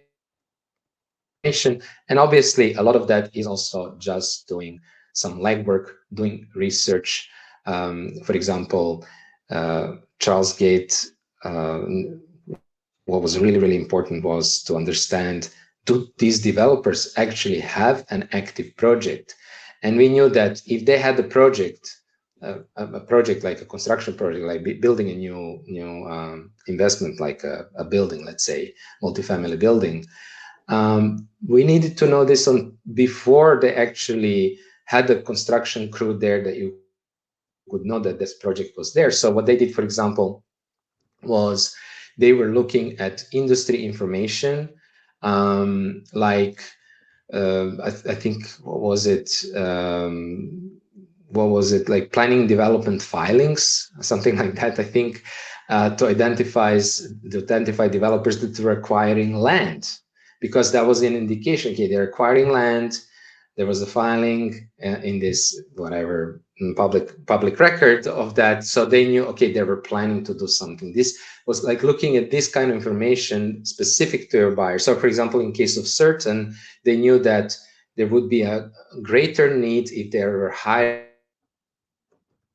And obviously, a lot of that is also just doing some legwork, doing research. For example, Charles Gate, what was really, really important was to understand, do these developers actually have an active project? And we knew that if they had a project like a construction project, like building a new investment, like a building, let's say, multifamily building, we needed to know this before they actually had the construction crew there, that you could know that this project was there. So what they did, for example, was they were looking at industry information, I think, what was it, like planning development filings, something like that, I think, to identify developers that were acquiring land. Because that was an indication, okay, they're acquiring land. There was a filing in this whatever public record of that, so they knew, okay, they were planning to do something. This was like looking at this kind of information specific to your buyer. So, for example, in case of Certain, they knew that there would be a greater need if they were hiring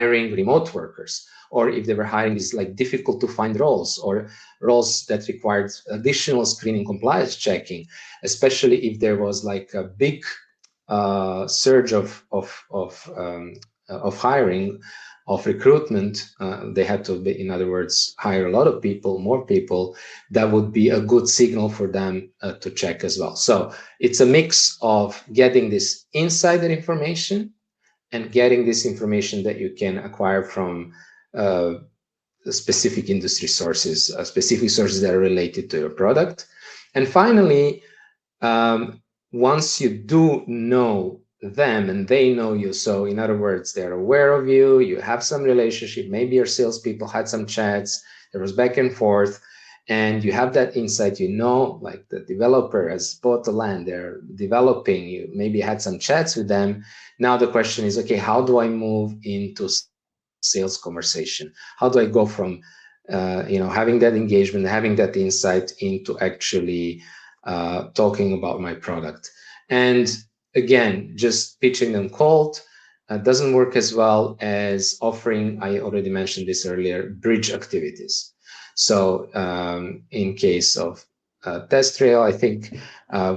remote workers, or if they were hiring these like difficult to find roles or roles that required additional screening compliance checking, especially if there was like a big surge of hiring, of recruitment. They had to be, in other words, hire a lot of people, more people. That would be a good signal for them to check as well. So it's a mix of getting this insider information and getting this information that you can acquire from specific industry sources, specific sources that are related to your product. And finally, once you do know them and they know you, so in other words, they're aware of you, you have some relationship, maybe your salespeople had some chats, there was back and forth, and you have that insight, you know, like the developer has bought the land, they're developing, you maybe had some chats with them. Now the question is, okay, how do I move into sales conversation? How do I go from having that engagement, having that insight, into actually talking about my product? And again, just pitching them cold doesn't work as well as offering, I already mentioned this earlier, bridge activities. So in case of 𝗪•, I think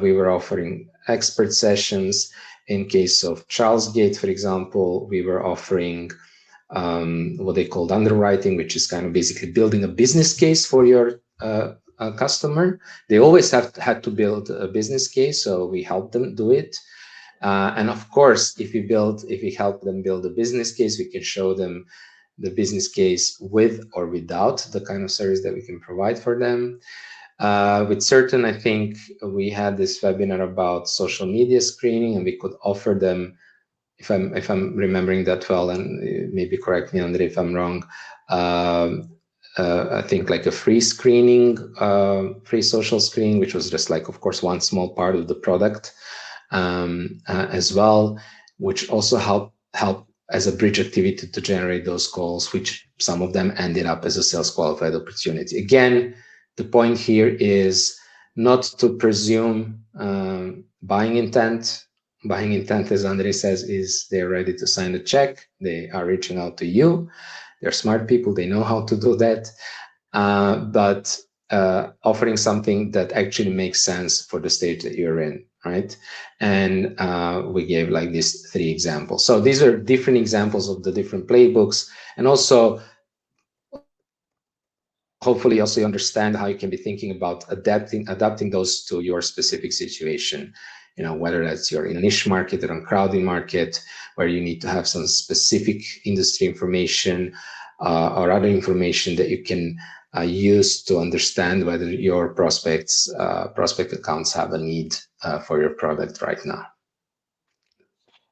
we were offering expert sessions. In case of 𝗪𝗏, for example, we were offering what they called underwriting, which is kind of basically building a business case for your customer. They always had to build a business case, so we helped them do it. And of course, if we help them build a business case, we can show them the business case with or without the kind of service that we can provide for them. With certain, I think we had this webinar about social media screening, and we could offer them, if I'm remembering that well, and maybe correct me, Andre, if I'm wrong, I think like a free screening, free social screening, which was just like, of course, one small part of the product as well, which also helped as a bridge activity to generate those calls, which some of them ended up as a sales qualified opportunity. Again, the point here is not to presume buying intent. Buying intent, as Andre says, is they're ready to sign the check. They are reaching out to you. They're smart people. They know how to do that. But offering something that actually makes sense for the stage that you're in, right? And we gave like these 3 examples. So these are different examples of the different playbooks, and also hopefully also you understand how you can be thinking about adapting those to your specific situation. You know, whether that's you're in a niche market or a crowded market where you need to have some specific industry information or other information that you can use to understand whether your prospect accounts have a need for your product right now.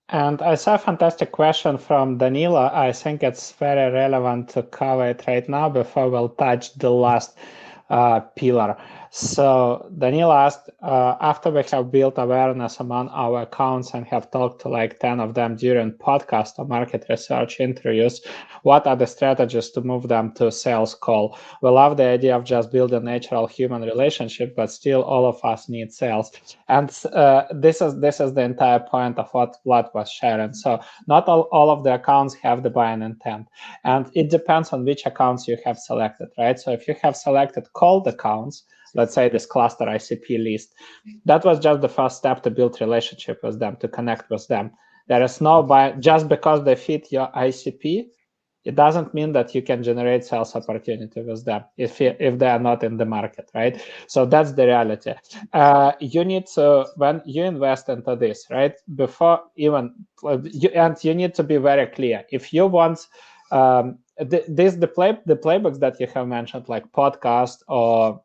And I saw a fantastic question from Danila. I think it's very relevant to cover it right now before we'll touch the last pillar. So Danila asked, after we have built awareness among our accounts and have talked to like 10 of them during podcast or market research interviews, what are the strategies to move them to sales call? We love the idea of just building a natural human relationship, but still all of us need sales. And this is the entire point of what Vlad was sharing. So not all of the accounts have the buying intent. And it depends on which accounts you have selected, right? So if you have selected cold accounts, let's say this cluster ICP list, that was just the first step to build relationship with them, to connect with them. There is no buy, just because they fit your ICP, it doesn't mean that you can generate sales opportunity with them if they are not in the market, right? So that's the reality. You need to, when you invest into this, right, before even, and you need to be very clear. If you want, the playbooks that you have mentioned, like podcast or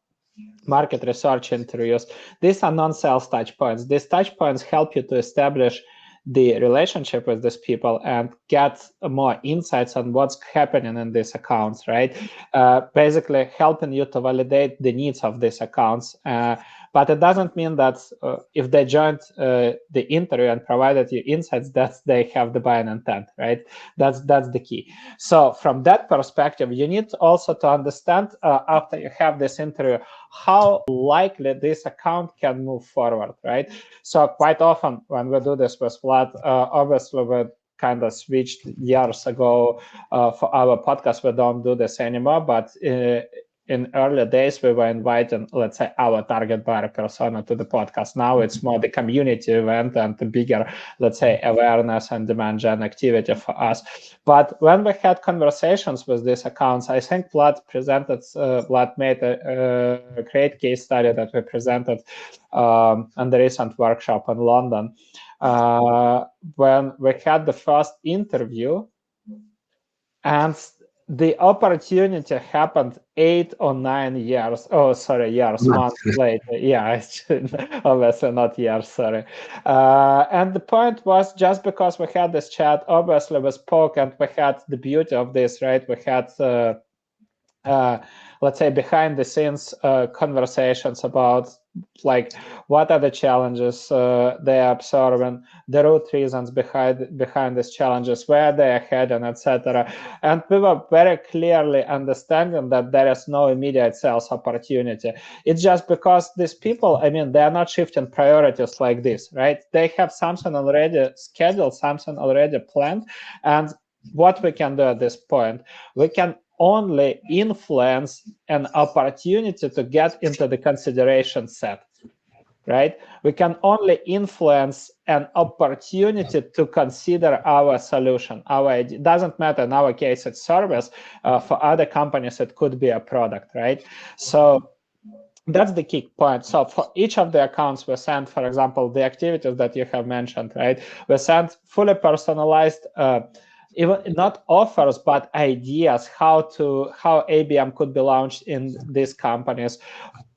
market research interviews, these are non-sales touch points. These touch points help you to establish the relationship with these people and get more insights on what's happening in these accounts, right? Basically helping you to validate the needs of these accounts. But it doesn't mean that if they joined the interview and provided you insights, that they have the buying intent, right? That's the key. So from that perspective, you need also to understand after you have this interview, how likely this account can move forward, right? So quite often when we do this with Vlad, obviously we kind of switched years ago for our podcast. We don't do this anymore, but in earlier days, we were inviting, let's say, our target buyer persona to the podcast. Now it's more the community event and the bigger, let's say, awareness and demand gen activity for us. But when we had conversations with these accounts, I think Vlad made a great case study that we presented on the recent workshop in London. When we had the first interview, and the opportunity happened 8 or 9 years. Oh, sorry, years, months later. Yeah, obviously not years, sorry. And the point was, just because we had this chat, obviously we spoke, and we had the beauty of this, right? We had let's say, behind the scenes conversations about like what are the challenges they are observing, the root reasons behind these challenges, where they are heading, etc. And we were very clearly understanding that there is no immediate sales opportunity. It's just because these people, I mean, they are not shifting priorities like this, right? They have something already scheduled, something already planned. And what we can do at this point, we can only influence an opportunity to get into the consideration set, right? We can only influence an opportunity to consider our solution, our idea. It doesn't matter, in our case, it's service. For other companies, it could be a product, right? So that's the key point. So for each of the accounts, we send, for example, the activities that you have mentioned, right? We send fully personalized even not offers, but ideas how ABM could be launched in these companies.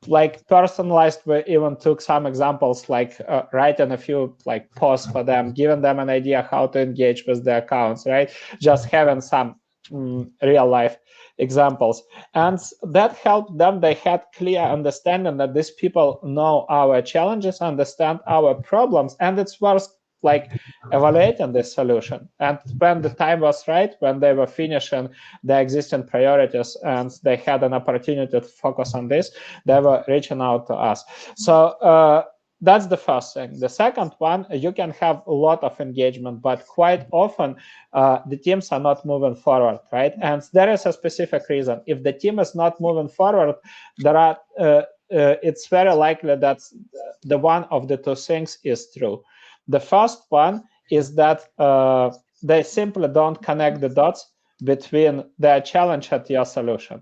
Like personalized, we even took some examples, like writing a few like posts for them, giving them an idea how to engage with the accounts, right? Just having some real life examples. And that helped them. They had clear understanding that these people know our challenges, understand our problems, and it's worth like evaluating this solution. And when the time was right, when they were finishing their existing priorities and they had an opportunity to focus on this, they were reaching out to us. So that's the first thing. The second one, you can have a lot of engagement, but quite often the teams are not moving forward, right? And there is a specific reason. If the team is not moving forward, there are it's very likely that the one of the two things is true. The first one is that they simply don't connect the dots between their challenge and your solution.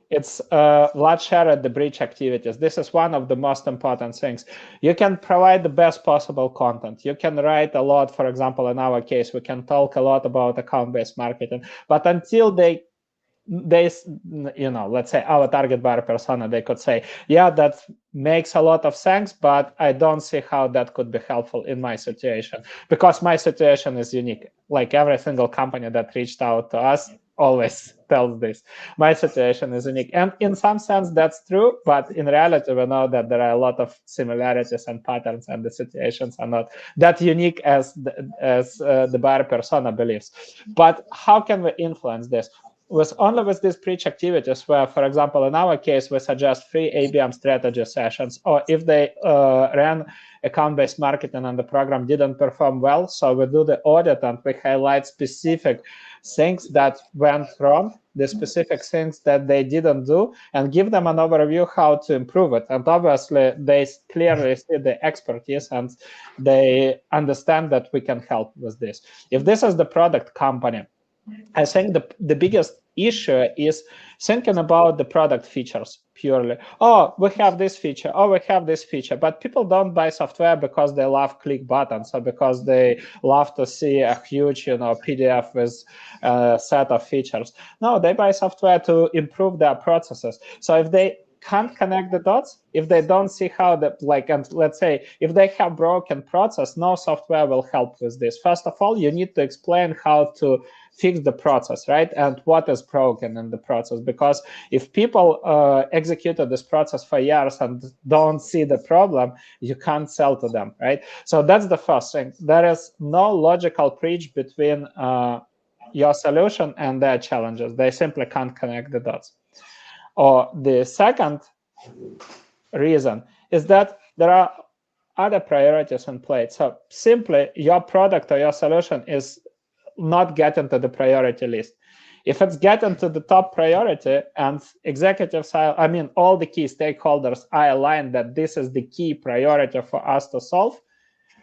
It's Vlad shared the bridge activities. This is one of the most important things. You can provide the best possible content. You can write a lot. For example, in our case, we can talk a lot about account-based marketing. But until they, you know, let's say our target buyer persona, they could say, yeah, that makes a lot of sense, but I don't see how that could be helpful in my situation, because my situation is unique. Like every single company that reached out to us always tells this. My situation is unique. And in some sense, that's true. But in reality, we know that there are a lot of similarities and patterns, and the situations are not that unique as the buyer persona believes. But how can we influence this? Only with these bridge activities, where, for example, in our case, we suggest free ABM strategy sessions, or if they ran account-based marketing and the program didn't perform well, so we do the audit and we highlight specific things that went wrong, the specific things that they didn't do, and give them an overview how to improve it. And obviously, they clearly see the expertise and they understand that we can help with this. If this is the product company, I think the biggest issue is thinking about the product features purely. Oh, we have this feature. Oh, we have this feature. But people don't buy software because they love click buttons, or because they love to see a huge, you know, PDF with a set of features. No, they buy software to improve their processes. So if they can't connect the dots, if they don't see how the, like, and let's say if they have broken process, no software will help with this. First of all, you need to explain how to fix the process, right? And what is broken in the process. Because if people executed this process for years and don't see the problem, you can't sell to them, right? So that's the first thing. There is no logical bridge between your solution and their challenges. They simply can't connect the dots. Or the second reason is that there are other priorities in play. So simply your product or your solution is not getting to the priority list. If it's getting to the top priority and executives are, I mean, all the key stakeholders are aligned that this is the key priority for us to solve,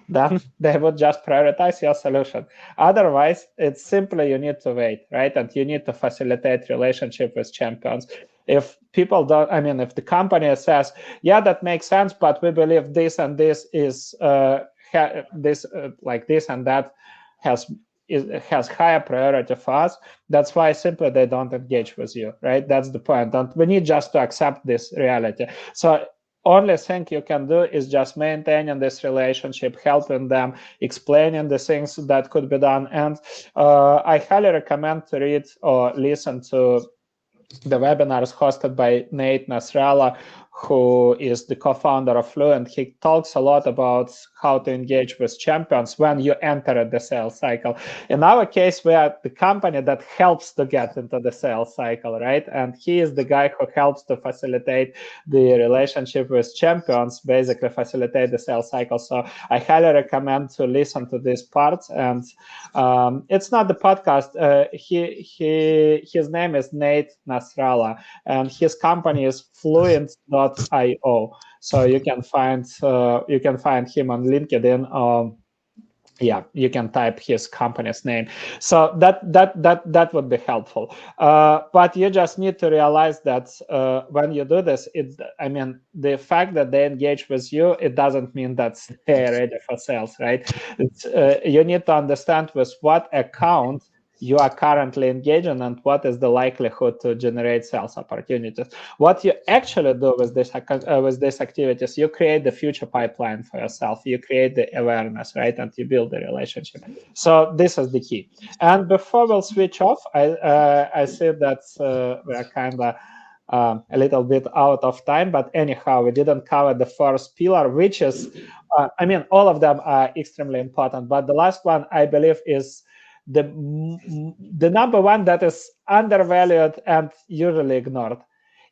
then they would just prioritize your solution. Otherwise, it's simply you need to wait, right? And you need to facilitate relationship with champions. If people don't, I mean, if the company says, yeah, that makes sense, but we believe this and this is like this and that has higher priority for us, that's why simply they don't engage with you, right? That's the point. And we need just to accept this reality. So only thing you can do is just maintaining this relationship, helping them, explaining the things that could be done. And I highly recommend to read or listen to the webinars hosted by 𝗵𝗵𝗪𝗏, who is the co-founder of 𝗬, and he talks a lot about how to engage with champions when you enter the sales cycle. In our case, we are the company that helps to get into the sales cycle, right? And he is the guy who helps to facilitate the relationship with champions, basically facilitate the sales cycle. So I highly recommend to listen to this part. And it's not the podcast. His name is 𝗵𝗵𝗪𝗏, and his company is Fluent.io. So you can find him on LinkedIn. Yeah, you can type his company's name. So that would be helpful. But you just need to realize that when you do this, I mean, the fact that they engage with you, it doesn't mean that they're ready for sales, right? You need to understand with what account you are currently engaging and what is the likelihood to generate sales opportunities. What you actually do with these activities, you create the future pipeline for yourself. You create the awareness, right? And you build the relationship. So this is the key. And before we'll switch off, I see that we are kind of a little bit out of time, but anyhow, we didn't cover the first pillar, which is, I mean, all of them are extremely important, but the last one, I believe, is the number one that is undervalued and usually ignored.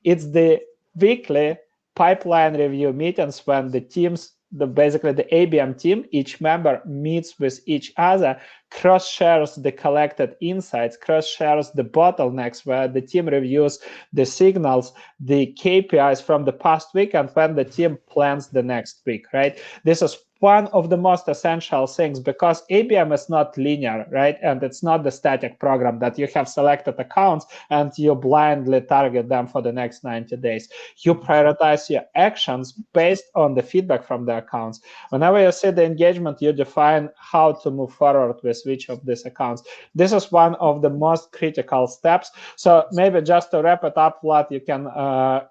It's the weekly pipeline review meetings when the teams, basically the ABM team, each member meets with each other, cross-shares the collected insights, cross-shares the bottlenecks, where the team reviews the signals, the KPIs from the past week, and when the team plans the next week, right? This is one of the most essential things, because ABM is not linear, right? And it's not the static program that you have selected accounts and you blindly target them for the next 90 days. You prioritize your actions based on the feedback from the accounts. Whenever you see the engagement, you define how to move forward with each of these accounts. This is one of the most critical steps. So maybe just to wrap it up, Vlad, you can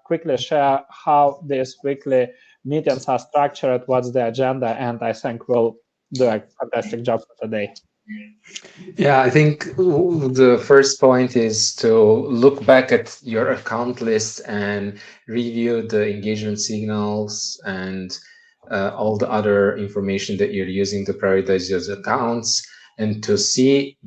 quickly share how these weekly meetings are structured, what's the agenda, and I think we'll do a fantastic job for today. Yeah, I think the first point is to look back at your account list and review the engagement signals and all the other information that you're using to prioritize your accounts, and to see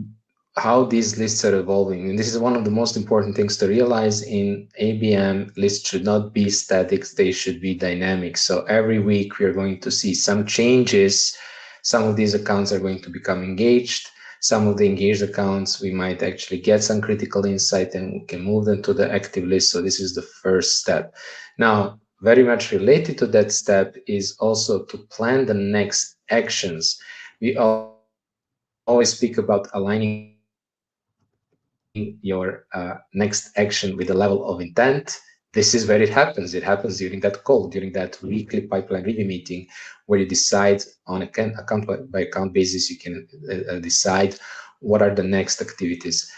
how these lists are evolving. And this is one of the most important things to realize in ABM. Lists should not be static, they should be dynamic. So every week we are going to see some changes. Some of these accounts are going to become engaged. Some of the engaged accounts, we might actually get some critical insight and we can move them to the active list. So this is the first step. Now, very much related to that step is also to plan the next actions. We always speak about aligning your next action with the level of intent. This is where it happens. It happens during that call, during that weekly pipeline review meeting, where you decide on a account by account basis. You can decide what are the next activities.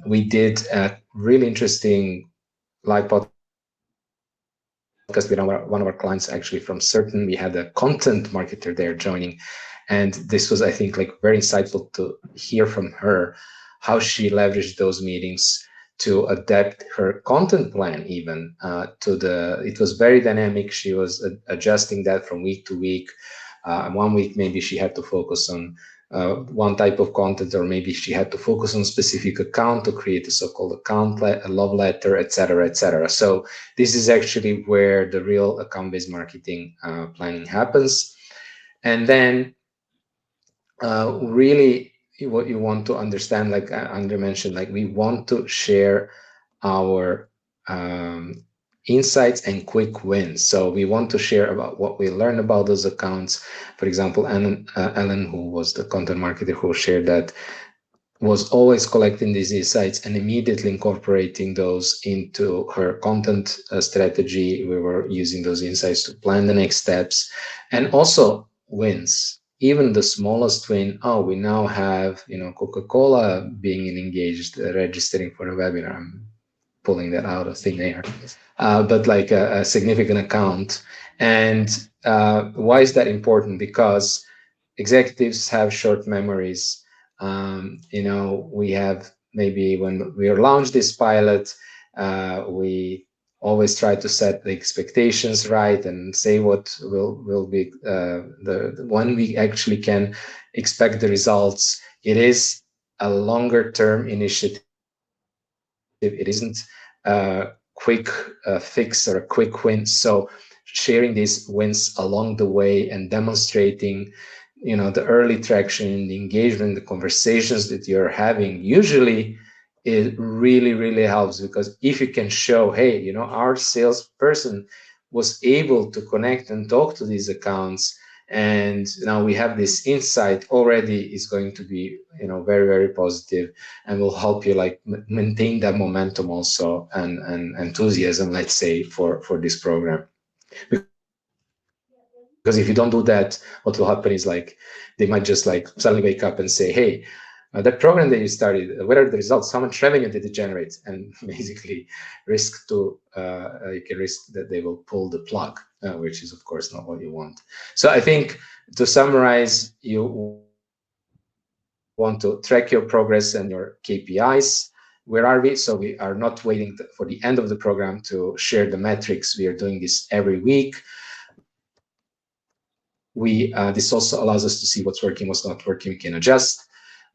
We did a really interesting live podcast with one of our clients, actually from Certain. We had a content marketer there joining, and this was, I think, like very insightful to hear from her how she leveraged those meetings to adapt her content plan even it was very dynamic. She was adjusting that from week to week. 1 week, maybe she had to focus on one type of content, or maybe she had to focus on a specific account to create a so-called account love letter, etc., etc. So this is actually where the real account-based marketing planning happens. And then really what you want to understand, like Andre mentioned, like we want to share our insights and quick wins. So we want to share about what we learned about those accounts. For example, Ellen, who was the content marketer who shared that, was always collecting these insights and immediately incorporating those into her content strategy. We were using those insights to plan the next steps, and also wins. Even the smallest win, oh, we now have, you know, Coca-Cola being engaged, registering for a webinar. I'm pulling that out of thin air, but like a significant account. And why is that important? Because executives have short memories. You know, we have, maybe when we launch this pilot, we always try to set the expectations right and say what will be when we actually can expect the results. It is a longer term initiative. It isn't a quick fix or a quick win. So sharing these wins along the way and demonstrating, you know, the early traction, the engagement, the conversations that you're having, usually it really helps, because if you can show, hey, you know, our salesperson was able to connect and talk to these accounts, and now we have this insight already, is going to be, you know, very positive, and will help you like maintain that momentum also, and enthusiasm, let's say, for this program. Because if you don't do that, what will happen is like they might just like suddenly wake up and say, hey, that program that you started, what are the results? How much revenue did it generate? And basically risk to, you can risk that they will pull the plug, which is of course not what you want. So I think, to summarize, you want to track your progress and your KPIs. Where are we? So we are not waiting for the end of the program to share the metrics. We are doing this every week. This also allows us to see what's working, what's not working. We can adjust.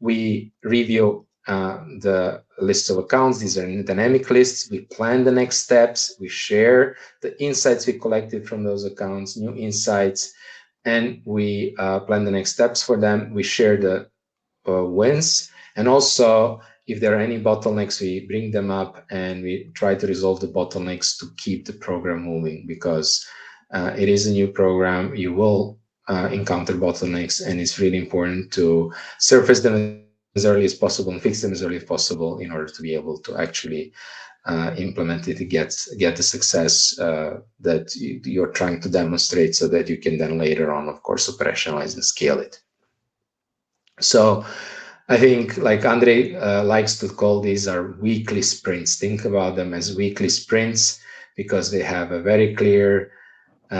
We review the lists of accounts. These are dynamic lists. We plan the next steps. We share the insights we collected from those accounts, new insights, and we plan the next steps for them. We share the wins, and also if there are any bottlenecks, we bring them up and we try to resolve the bottlenecks to keep the program moving, because it is a new program. You will encounter bottlenecks, and it's really important to surface them as early as possible and fix them as early as possible in order to be able to actually implement it to get the success that you're trying to demonstrate, so that you can then later on, of course, operationalize and scale it. So I think, like Andre likes to call these, are weekly sprints. Think about them as weekly sprints, because they have a very clear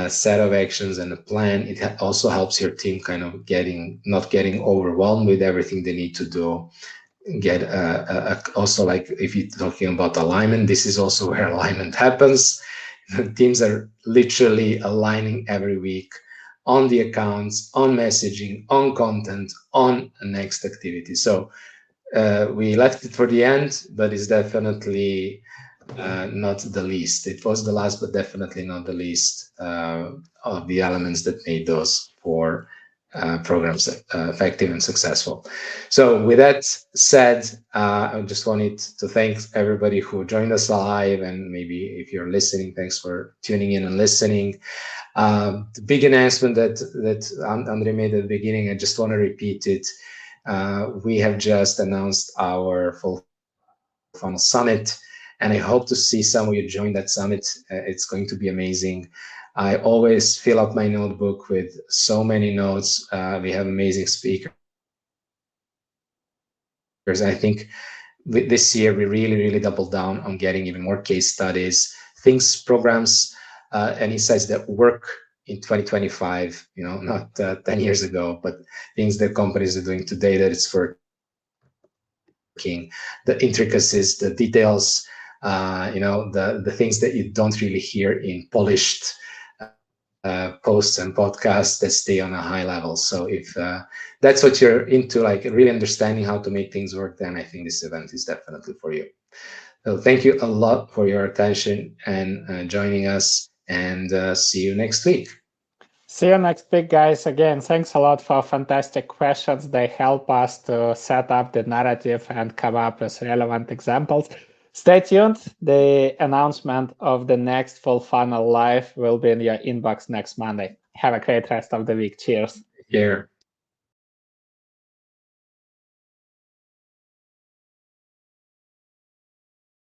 set of actions and a plan. It also helps your team kind of not getting overwhelmed with everything they need to do. Also, like if you're talking about alignment, this is also where alignment happens. Teams are literally aligning every week on the accounts, on messaging, on content, on the next activity. So we left it for the end, but it's definitely not the least. It was the last, but definitely not the least of the elements that made those 4 programs effective and successful. So with that said, I just wanted to thank everybody who joined us live, and maybe if you're listening, thanks for tuning in and listening. The big announcement that Andre made at the beginning, I just want to repeat it. We have just announced our Fullfunnel Summit, and I hope to see some of you join that summit. It's going to be amazing. I always fill up my notebook with so many notes. We have amazing speakers. I think this year we really doubled down on getting even more case studies, programs, and insights that work in 2025, you know, not 10 years ago, but things that companies are doing today that it's working. The intricacies, the details, you know, the things that you don't really hear in polished posts and podcasts that stay on a high level. So if that's what you're into, like really understanding how to make things work, then I think this event is definitely for you. So thank you a lot for your attention and joining us, and see you next week. See you next week, guys. Again, thanks a lot for fantastic questions. They help us to set up the narrative and come up with relevant examples. Stay tuned. The announcement of the next Fullfunnel Live will be in your inbox next Monday. Have a great rest of the week. Cheers. Here.